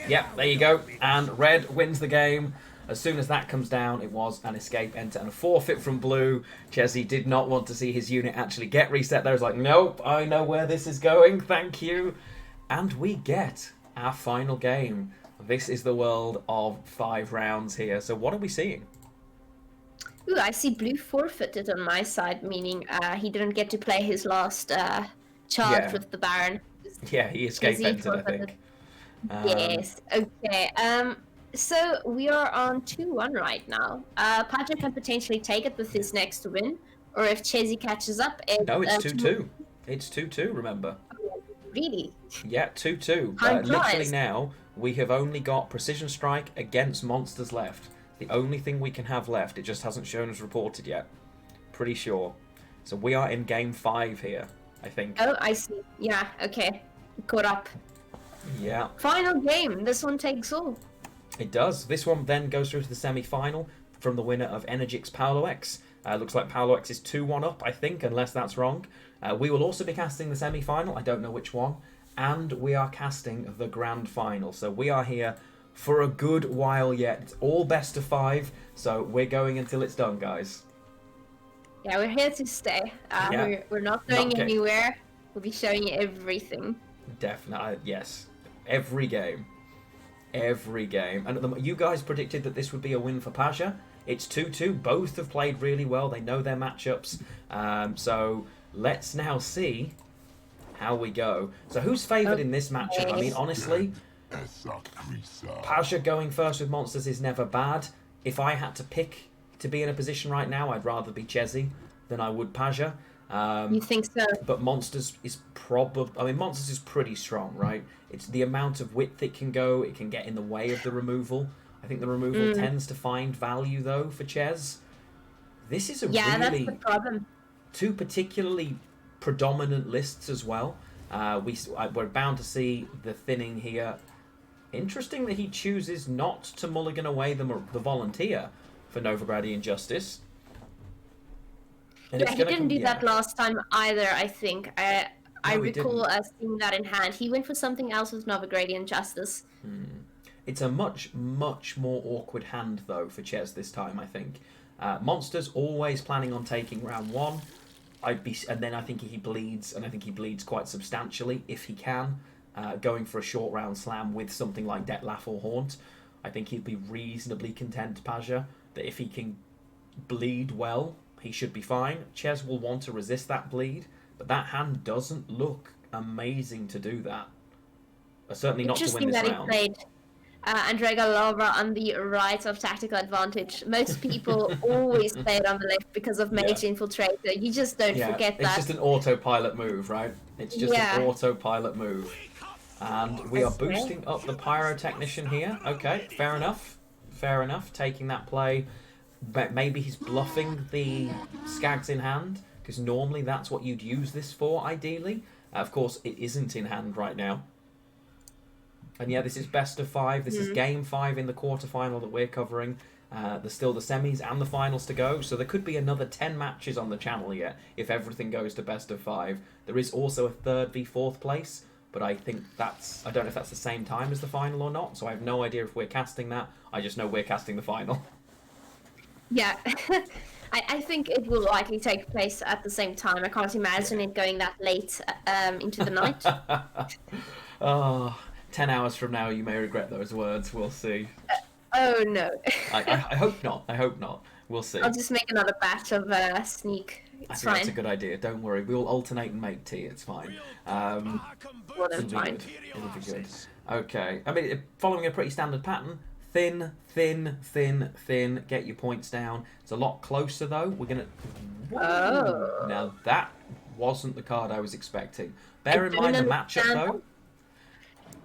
yeah, there you go. And red wins the game. As soon as that comes down, it was an escape enter and a forfeit from blue. Chez did not want to see his unit actually get reset there. He's like, nope, I know where this is going. Thank you. And we get our final game. This is the world of 5 rounds here. So what are we seeing? Ooh, I see blue forfeited on my side, meaning he didn't get to play his last charge with the Baron. Yeah, he escape entered, I think. Yes. Okay. So we are on 2-1 right now. Paja can potentially take it with his next win, or if Chez catches up. No, it's 2-2. It's 2-2. Remember. Really? Yeah, 2-2. Literally now, we have only got Precision Strike against monsters left. The only thing we can have left. It just hasn't shown as reported yet. Pretty sure. So we are in game 5 here, I think. Oh, I see. Yeah, okay. Caught up. Yeah. Final game. This one takes all. It does. This one then goes through to the semi-final from the winner of Energix Paolo X. Looks like Paolo X is 2-1 up, I think, unless that's wrong. We will also be casting the semi-final. I don't know which one. And we are casting the grand final. So we are here for a good while yet. It's all best of 5, so we're going until it's done, guys. Yeah, we're here to stay. We're not going anywhere. We'll be showing you everything. Definitely, yes. Every game. Every game. And you guys predicted that this would be a win for Paja. It's 2-2. Both have played really well. They know their matchups. So let's now see how we go. So who's favoured in this matchup? I mean, honestly, Paja going first with monsters is never bad. If I had to pick to be in a position right now, I'd rather be Chez than I would Paja. You think so? But monsters is probably... I mean, monsters is pretty strong, right? It's the amount of width it can go. It can get in the way of the removal. I think the removal tends to find value, though, for Chez. This is a really... that's the problem. 2 particularly predominant lists as well. We're bound to see the thinning here. Interesting that he chooses not to mulligan away the Volunteer for Novigrad Injustice. And yeah, he didn't do that last time either, I think. I recall seeing that in hand. He went for something else with Novigrad Injustice. It's a much, much more awkward hand, though, for Chez this time, I think. Monsters always planning on taking round 1. And then I think he bleeds, and I think he bleeds quite substantially if he can. Going for a short round slam with something like Detlaf or Haunt. I think he'd be reasonably content, Paja, that if he can bleed well, he should be fine. Chez will want to resist that bleed, but that hand doesn't look amazing to do that. Certainly not to win this round. Played Andrega Lava on the right of tactical advantage. Most people always play it on the left because of Mage Infiltrator. You just don't forget that. It's just an autopilot move, right? It's just an autopilot move. And we are boosting up the Pyrotechnician here. Okay, fair enough. Fair enough. Taking that play. But maybe he's bluffing the Skags in hand, because normally that's what you'd use this for, ideally. Of course, it isn't in hand right now. And yeah, this is best of 5. This is game 5 in the quarterfinal that we're covering. There's still the semis and the finals to go, so there could be another 10 matches on the channel yet if everything goes to best of 5. There is also a 3rd v 4th place, but I think I don't know if that's the same time as the final or not, so I have no idea if we're casting that. I just know we're casting the final. Yeah. I think it will likely take place at the same time. I can't imagine it going that late into the night. Oh, 10 hours from now, you may regret those words. We'll see. Oh no. I hope not. I hope not. We'll see. I'll just make another batch of sneak. I It's think fine. that's a good idea. Don't worry. We'll alternate and make tea. It's fine. More than It'll be fine. good. It'll be good. Okay. I mean, following a pretty standard pattern. Thin, thin, thin, thin. Get your points down. It's a lot closer, though. We're going to... Oh. Now, that wasn't the card I was expecting. Bear in mind the matchup, though.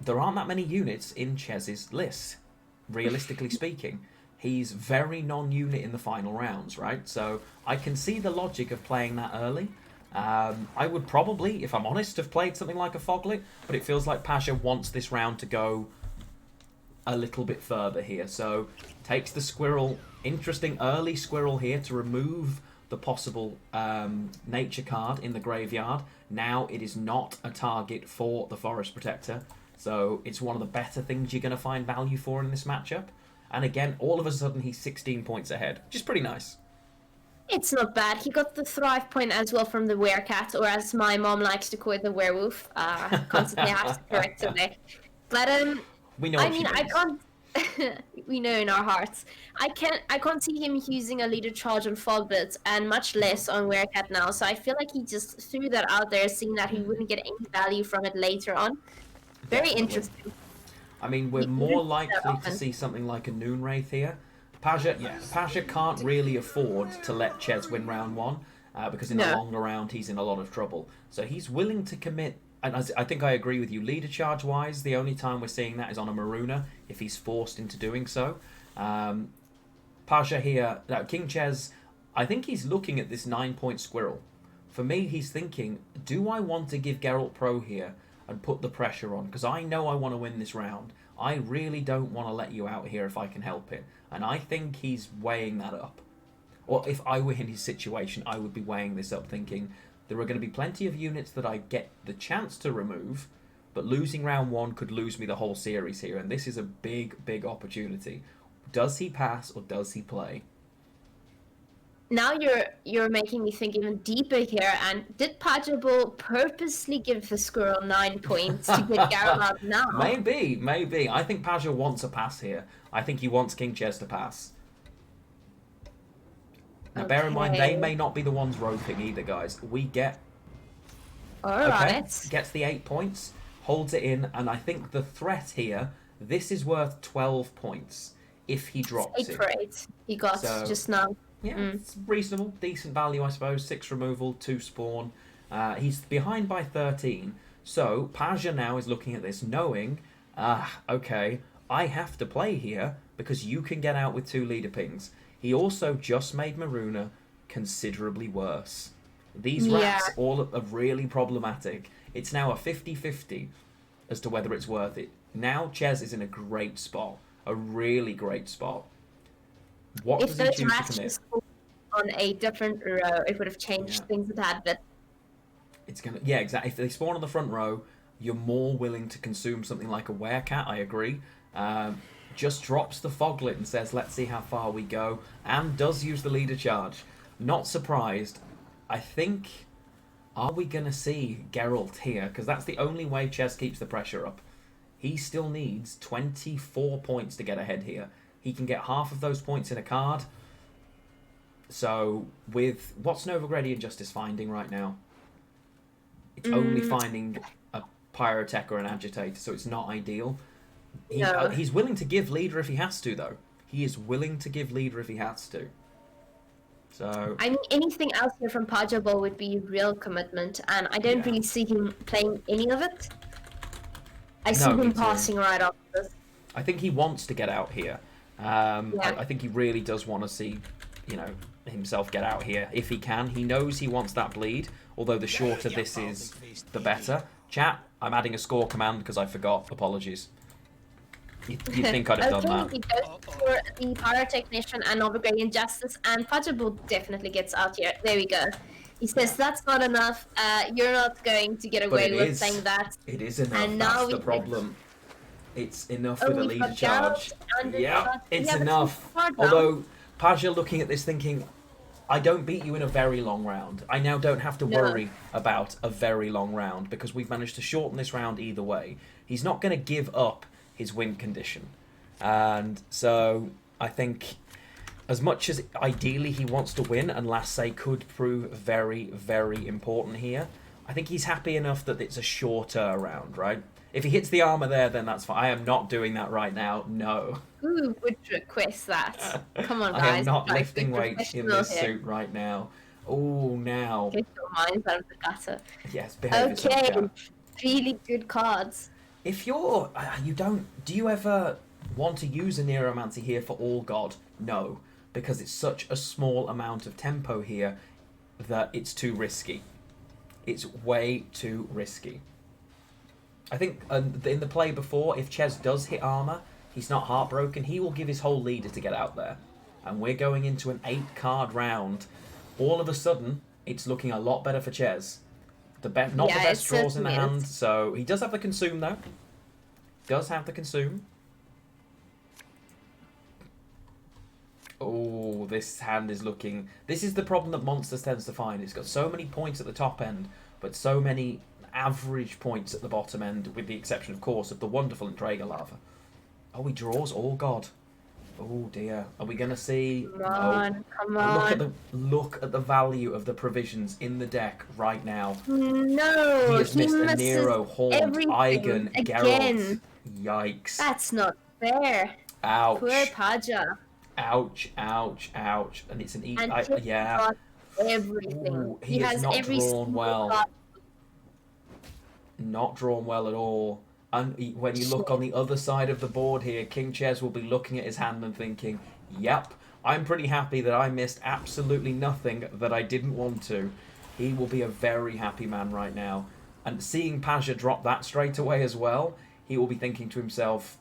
There aren't that many units in Chez's list, realistically speaking. He's very non-unit in the final rounds, right? So I can see the logic of playing that early. I would probably, if I'm honest, have played something like a Foglet, but it feels like Paja wants this round to go a little bit further here. So takes the squirrel, interesting early squirrel here to remove the possible nature card in the graveyard. Now it is not a target for the Forest Protector. So it's one of the better things you're going to find value for in this matchup. And again, all of a sudden, he's 16 points ahead, which is pretty nice. It's not bad. He got the thrive point as well from the werecat, or as my mom likes to call it, the werewolf. Constantly have to correct it there. But We know. I mean, I can't. We know in our hearts. I can't see him using a leader charge on Foglet, and much less on werecat now. So I feel like he just threw that out there, seeing that he wouldn't get any value from it later on. Very interesting. I mean, we're more likely to see something like a Noon Wraith here. Paja can't really afford to let Chez win round one, because in the longer round, he's in a lot of trouble. So he's willing to commit, and I think I agree with you, leader charge-wise, the only time we're seeing that is on a Maruna, if he's forced into doing so. Paja here, KingChezz, I think he's looking at this 9-point squirrel. For me, he's thinking, do I want to give Geralt Pro here and put the pressure on? Because I know I want to win this round. I really don't want to let you out here if I can help it. And I think he's weighing that up. Or if I were in his situation, I would be weighing this up, thinking there are going to be plenty of units that I get the chance to remove, but losing round one could lose me the whole series here. And this is a big, big opportunity. Does he pass or does he play? Now you're making me think even deeper here. And did Pajabol purposely give the squirrel 9 points to get Geralt out now? Maybe. I think Paja wants a pass here. I think he wants KingChezz to pass. Now, bear in mind, they may not be the ones roping either, guys. We get... Alright. Gets the 8 points, holds it in, and I think the threat here, this is worth 12 points if he drops 8 for 8 he got just now. Yeah, it's reasonable, decent value, I suppose. 6 removal, 2 spawn. He's behind by 13. So, Paja now is looking at this, knowing, okay, I have to play here because you can get out with 2 leader pings. He also just made Maruna considerably worse. These rats all are really problematic. It's now a 50-50 as to whether it's worth it. Now Chez is in a great spot. A really great spot. What If does he those choose to rats commit? just on a different row, it would have changed things a tad bit. It's gonna, yeah, exactly. If they spawn on the front row, you're more willing to consume something like a werecat. I agree. Just drops the Foglet and says, "Let's see how far we go," and does use the leader charge. Not surprised. I think. Are we gonna see Geralt here? Because that's the only way Chez keeps the pressure up. He still needs 24 points to get ahead here. He can get half of those points in a card. So, with... What's Novigradian Justice finding right now? It's only finding a Pyrotech or an Agitator, so it's not ideal. He's willing to give leader if he has to, though. He is willing to give leader if he has to. So... I mean, anything else here from Pajabol would be real commitment, and I don't really see him playing any of it. I see him passing right off this. I think he wants to get out here. I think he really does want to see, himself get out here if he can. He knows he wants that bleed, although the shorter this is, the better. Chat, I'm adding a score command because I forgot. Apologies. You'd think I'd have done that. He goes for the Pyrotechnician and Novigradian Justice, and Pajabol definitely gets out here. There we go. He says that's not enough. You're not going to get away with saying that. It is enough. And now that's the problem. It's enough with a leader charge. Yeah, it's enough. Although, Paja looking at this thinking, I don't beat you in a very long round. I now don't have to worry about a very long round because we've managed to shorten this round either way. He's not going to give up his win condition. And so I think as much as ideally he wants to win, and last say could prove very, very important here, I think he's happy enough that it's a shorter round, right? If he hits the armor there, then that's fine. I am not doing that right now. No. Who would request that? Come on, guys. I am not Like, lifting be weights in professional this here. suit right now. Oh, now. Get your minds out of the gutter. Yes, behave yourself, Okay, chat. really good cards. If you're... do you ever want to use a Neuromancy here for All God? No, because it's such a small amount of tempo here that it's too risky. It's way too risky. I think in the play before, if Chez does hit armor, he's not heartbroken. He will give his whole leader to get out there. And we're going into an 8-card round. All of a sudden, it's looking a lot better for Chez. Not the best draws in the hand. So he does have the consume, though. Does have the consume. Oh, this hand is looking... This is the problem that Monsters tends to find. It's got so many points at the top end, but so many average points at the bottom end, with the exception, of course, of the wonderful Intraga Lava. Oh, he draws All God. Oh, dear. Are we going to see... Come on, come on. Look at the value of the provisions in the deck right now. No, He has missed a misses Nero, Horn, everything Eigen, Geralt. again. Yikes. That's not fair. Ouch. Poor Paja. Ouch, ouch, ouch. And it's an E... And yeah. got everything. Ooh, he has has not every drawn single well. card. Not drawn well at all. And when you look on the other side of the board here, KingChezz will be looking at his hand and thinking, yep, I'm pretty happy that I missed absolutely nothing that I didn't want to. He will be a very happy man right now. And seeing Paja drop that straight away as well, he will be thinking to himself,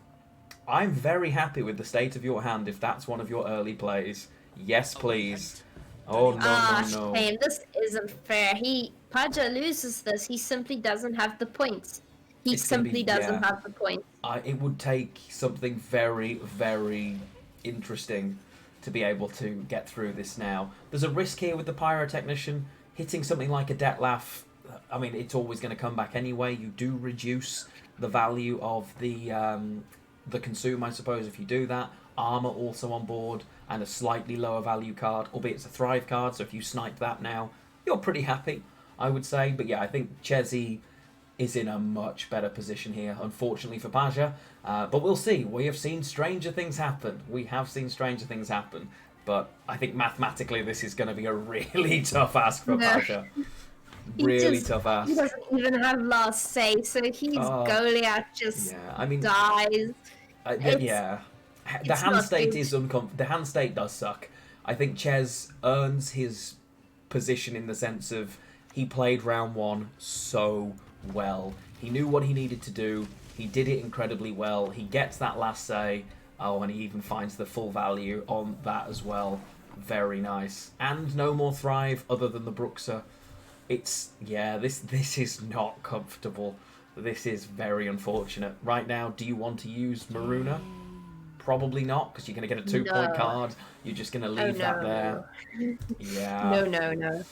I'm very happy with the state of your hand if that's one of your early plays. Yes, please. Oh, no. Shame. This isn't fair. Paja loses this. He simply doesn't have the points. He simply doesn't have the points. It would take something very, very interesting to be able to get through this now. There's a risk here with the Pyrotechnician. Hitting something like a Detlef, I mean, it's always going to come back anyway. You do reduce the value of the consume, I suppose, if you do that. Armor also on board, and a slightly lower value card, albeit it's a Thrive card, so if you snipe that now, you're pretty happy, I would say. But yeah, I think Chezzy is in a much better position here, unfortunately for Paja. But we'll see. We have seen stranger things happen. We have seen stranger things happen. But I think mathematically this is going to be a really tough ask for Paja. Really tough ask. He doesn't even have last say, so his Goliath just dies. The hand state is the hand state does suck. I think Chez earns his position in the sense of he played round one so well. He knew what he needed to do. He did it incredibly well. He gets that last say. Oh, and he even finds the full value on that as well. Very nice. And no more Thrive other than the Bruxer. It's, this is not comfortable. This is very unfortunate. Right now, do you want to use Maruna? Probably not, because you're going to get a 2-point card. You're just going to leave that there. Yeah. No.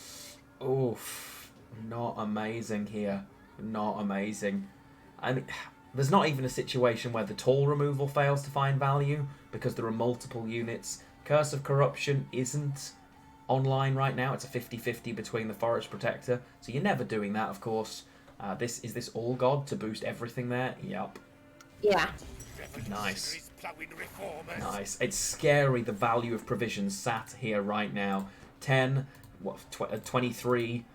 Oof. Not amazing here. Not amazing. I mean, there's not even a situation where the toll removal fails to find value, because there are multiple units. Curse of Corruption isn't online right now. It's a 50-50 between the Forest Protector, so you're never doing that, of course. Is this All God to boost everything there? Yup. Yeah. Nice. Nice. It's scary, the value of provisions sat here right now. 10, 23,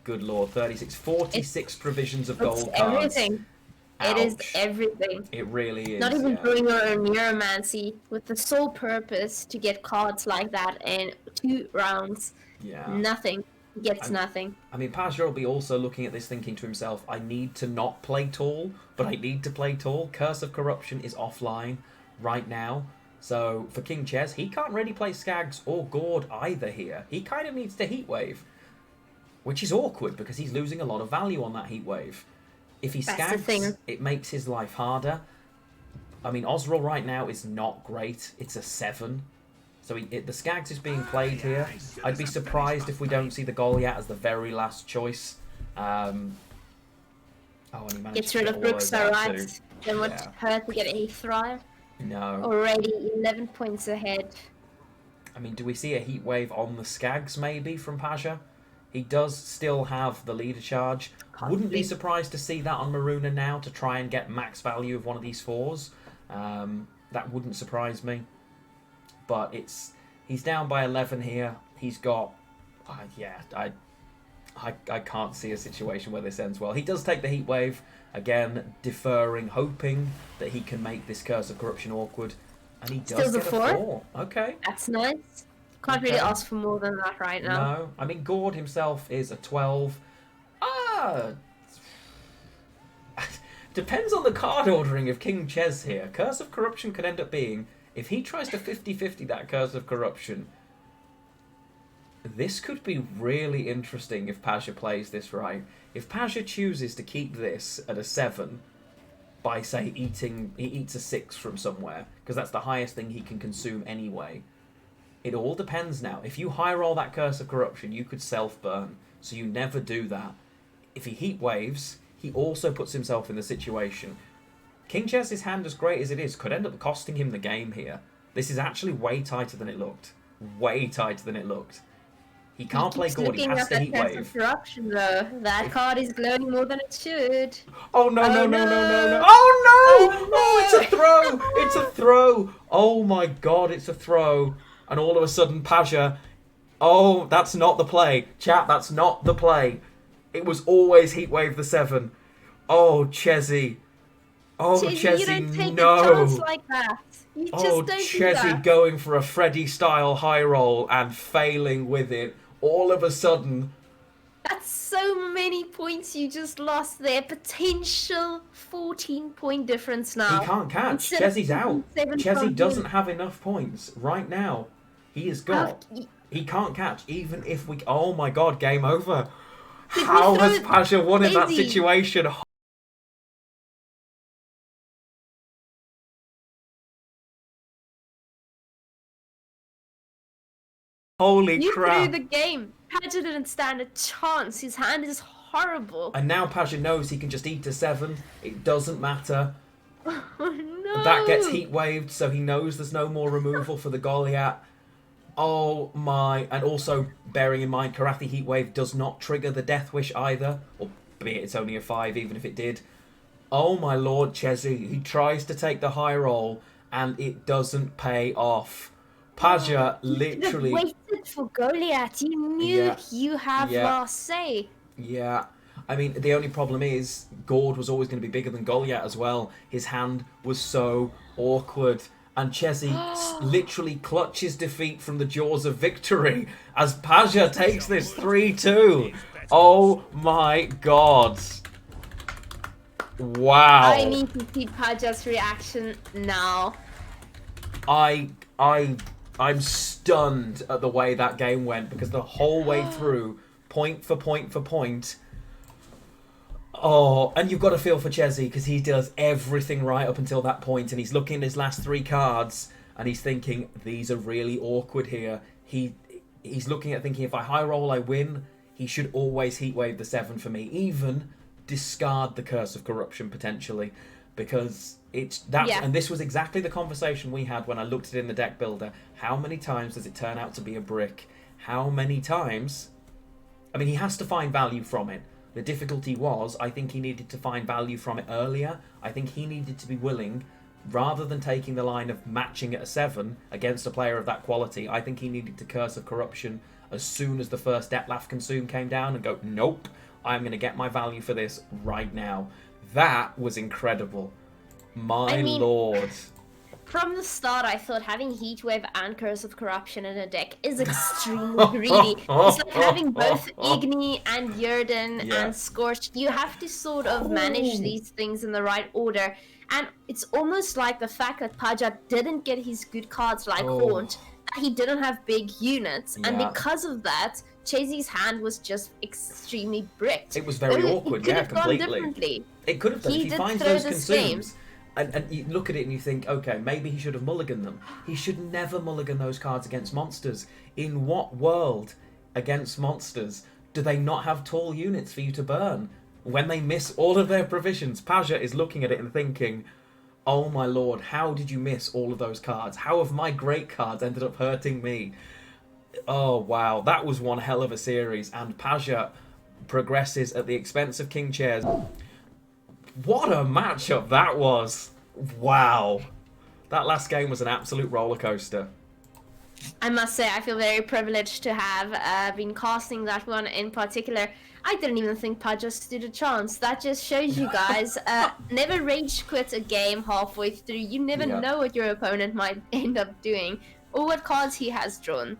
good lord, 36, 46 provisions of gold cards. Everything. Ouch. It is everything. It really is. Not even doing your own Neuromancy with the sole purpose to get cards like that in 2 rounds. Yeah. Nothing. Gets nothing. I mean, Paja will be also looking at this thinking to himself, I need to not play tall, but I need to play tall. Curse of Corruption is offline right now. So for KingChezz, he can't really play Skags or Gord either here. He kind of needs to Heatwave, which is awkward because he's losing a lot of value on that Heatwave. If he Skags, it makes his life harder. I mean, Osril right now is not great. It's a 7. So the Skags is being played here. I'd be surprised if we don't see the Goliath as the very last choice. And he managed Gets to rid get of all Brooks, those out alright. too. Then want Yeah. her to get a thrive. No. Already 11 points ahead. I mean, do we see a heat wave on the Skags maybe from Paja? He does still have the leader charge. Wouldn't be surprised to see that on Maruna now to try and get max value of one of these 4s. That wouldn't surprise me. But he's down by 11 here. He's got... I can't see a situation where this ends well. He does take the heat wave. Again, deferring, hoping that he can make this Curse of Corruption awkward. And he does Still get the a 4. 4. Okay. That's nice. Can't really ask for more than that right now. No. I mean, Gord himself is a 12. Depends on the card ordering of KingChezz here. Curse of Corruption could end up being, if he tries to 50-50 that Curse of Corruption, this could be really interesting if Paja plays this right. If Paja chooses to keep this at a 7 by, say, he eats a 6 from somewhere, because that's the highest thing he can consume anyway. It all depends now. If you high roll that Curse of Corruption, you could self-burn, so you never do that. If he heat waves, he also puts himself in the situation. KingChezz's hand, as great as it is, could end up costing him the game here. This is actually way tighter than it looked. Way tighter than it looked. He can't play Gord, he has to heat wave. Corruption, though. That card is glowing more than it should. Oh no, no, Oh, no, no, no, no. no. Oh no! Oh, Oh, no. it's a throw! It's a throw! Oh my god, it's a throw. And all of a sudden, Paja... Oh, that's not the play. Chat, that's not the play. It was always Heatwave the 7. Oh, Chezzy. Oh, Chezzy, you don't take no. a chance like that. You just Oh, don't do Chezzy that. going for a Freddy-style high roll and failing with it. All of a sudden... That's so many points you just lost there. Potential 14-point difference now. He can't catch. Instead of Chezzy's out. 7 Chezzy from doesn't him. have enough points right now. He has got... He can't catch even if we... Oh my god, game over. Did we How throw has Paja won in that Daisy? situation? Holy You crap. threw the game. Paja didn't stand a chance. His hand is horrible. And now Paja knows he can just eat a 7. It doesn't matter. Oh no. That gets heat waved, so he knows there's no more removal for the Goliath. Oh my... And also, bearing in mind, Karathi Heat Wave does not trigger the Death Wish either. Or be it it's only a 5, even if it did. Oh my lord, Chezzy. He tries to take the high roll, and it doesn't pay off. Paja literally... You waited for Goliath. You knew you have last say. Yeah. I mean, the only problem is, Gord was always going to be bigger than Goliath as well. His hand was so awkward. And Chezzy literally clutches defeat from the jaws of victory as Paja takes this 3-2. Oh my god. Wow. I need to see Paja's reaction now. I'm stunned at the way that game went, because the whole way through, point for point for point. Oh, and you've got to feel for Chezzy, because he does everything right up until that point, and he's looking at his last 3 cards, and he's thinking, these are really awkward here. He's looking at thinking, if I high roll, I win. He should always Heatwave the 7 for me, even discard the Curse of Corruption, potentially, because it's that. Yeah. And this was exactly the conversation we had when I looked at it in the deck builder. How many times does it turn out to be a brick? How many times? I mean, he has to find value from it. The difficulty was, I think he needed to find value from it earlier. I think he needed to be willing, rather than taking the line of matching at a 7 against a player of that quality, I think he needed to Curse of Corruption as soon as the first Detlaf Consume came down and go, nope, I'm going to get my value for this right now. That was incredible. My lord. From the start, I thought having Heatwave and Curse of Corruption in a deck is extremely greedy. It's like having both Igni and Yurden and Scorched. You have to sort of manage these things in the right order. And it's almost like the fact that Paja didn't get his good cards like Haunt, that he didn't have big units. And because of that, Chezzy's hand was just extremely bricked. It was very awkward, it could yeah, have gone completely. differently. It could have done. He If he did finds throw those this consumes, And you look at it and you think, okay, maybe he should have mulliganed them. He should never mulligan those cards against monsters. In what world, against monsters, do they not have tall units for you to burn? When they miss all of their provisions, Paja is looking at it and thinking, oh my lord, how did you miss all of those cards? How have my great cards ended up hurting me? Oh wow, that was one hell of a series, and Paja progresses at the expense of KingChezz. What a matchup that was! Wow. That last game was an absolute roller coaster. I must say, I feel very privileged to have been casting that one in particular. I didn't even think Paja stood a chance. That just shows you guys, never rage quit a game halfway through. You never know what your opponent might end up doing, or what cards he has drawn.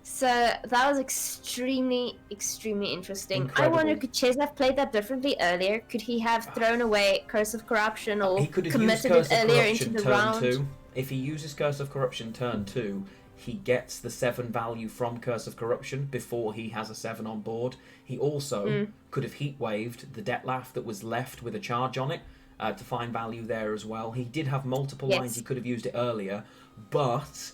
So that was extremely, extremely interesting. Incredible. I wonder, could Chez have played that differently earlier? Could he have thrown away Curse of Corruption or he could have committed used Curse it of earlier into Corruption the turn round? 2. If he uses Curse of Corruption turn 2, he gets the 7 value from Curse of Corruption before he has a 7 on board. He also could have heat waved the Dettlaff that was left with a charge on it to find value there as well. He did have multiple lines, he could have used it earlier, but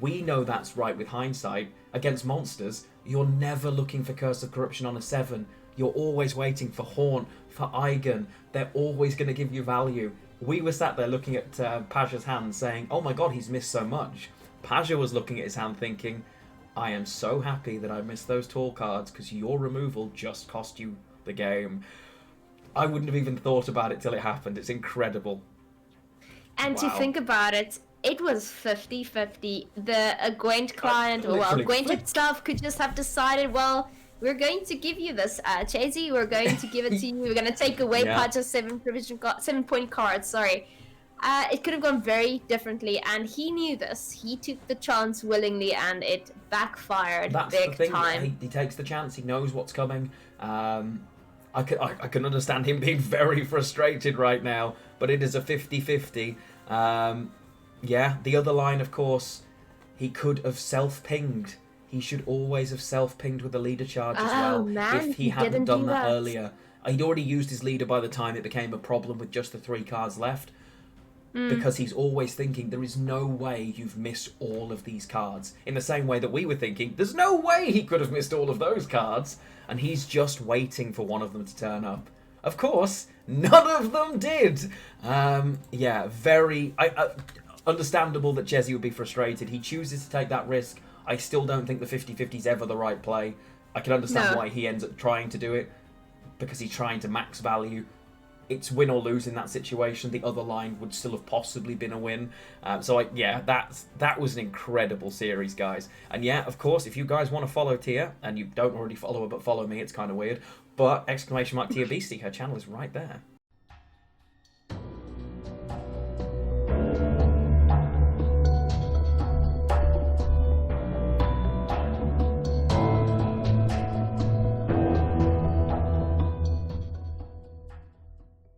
we know that's right with hindsight. Against monsters, you're never looking for Curse of Corruption on a 7. You're always waiting for Haunt, for Eigen. They're always going to give you value. We were sat there looking at Paja's hand saying, oh my god, he's missed so much. Paja was looking at his hand thinking, I am so happy that I missed those tall cards because your removal just cost you the game. I wouldn't have even thought about it till it happened. It's incredible. And to think about it, it was 50-50. The Gwent client, or well, Gwent itself could just have decided, well, we're going to give you this, Chasey, we're going to give it to you, we're going to take away Paja's 7-point cards, sorry. It could have gone very differently, and he knew this. He took the chance willingly, and it backfired big time. He takes the chance. He knows what's coming. I can understand him being very frustrated right now, but it is a 50-50. Yeah, the other line, of course, he could have self-pinged. He should always have self-pinged with the leader charge as well. Man, if he hadn't done that earlier. He'd already used his leader by the time it became a problem with just the 3 cards left. Because he's always thinking, there is no way you've missed all of these cards. In the same way that we were thinking, there's no way he could have missed all of those cards. And he's just waiting for one of them to turn up. Of course, none of them did. Yeah, very understandable that Chezzy would be frustrated. He chooses to take that risk. I still don't think the 50-50 is ever the right play. I can understand why he ends up trying to do it. Because he's trying to max value. It's win or lose in that situation. The other line would still have possibly been a win. Yeah, that was an incredible series, guys. And yeah, of course, if you guys want to follow Tia, and you don't already follow her but follow me, it's kind of weird. But !Theabeasty, her channel is right there.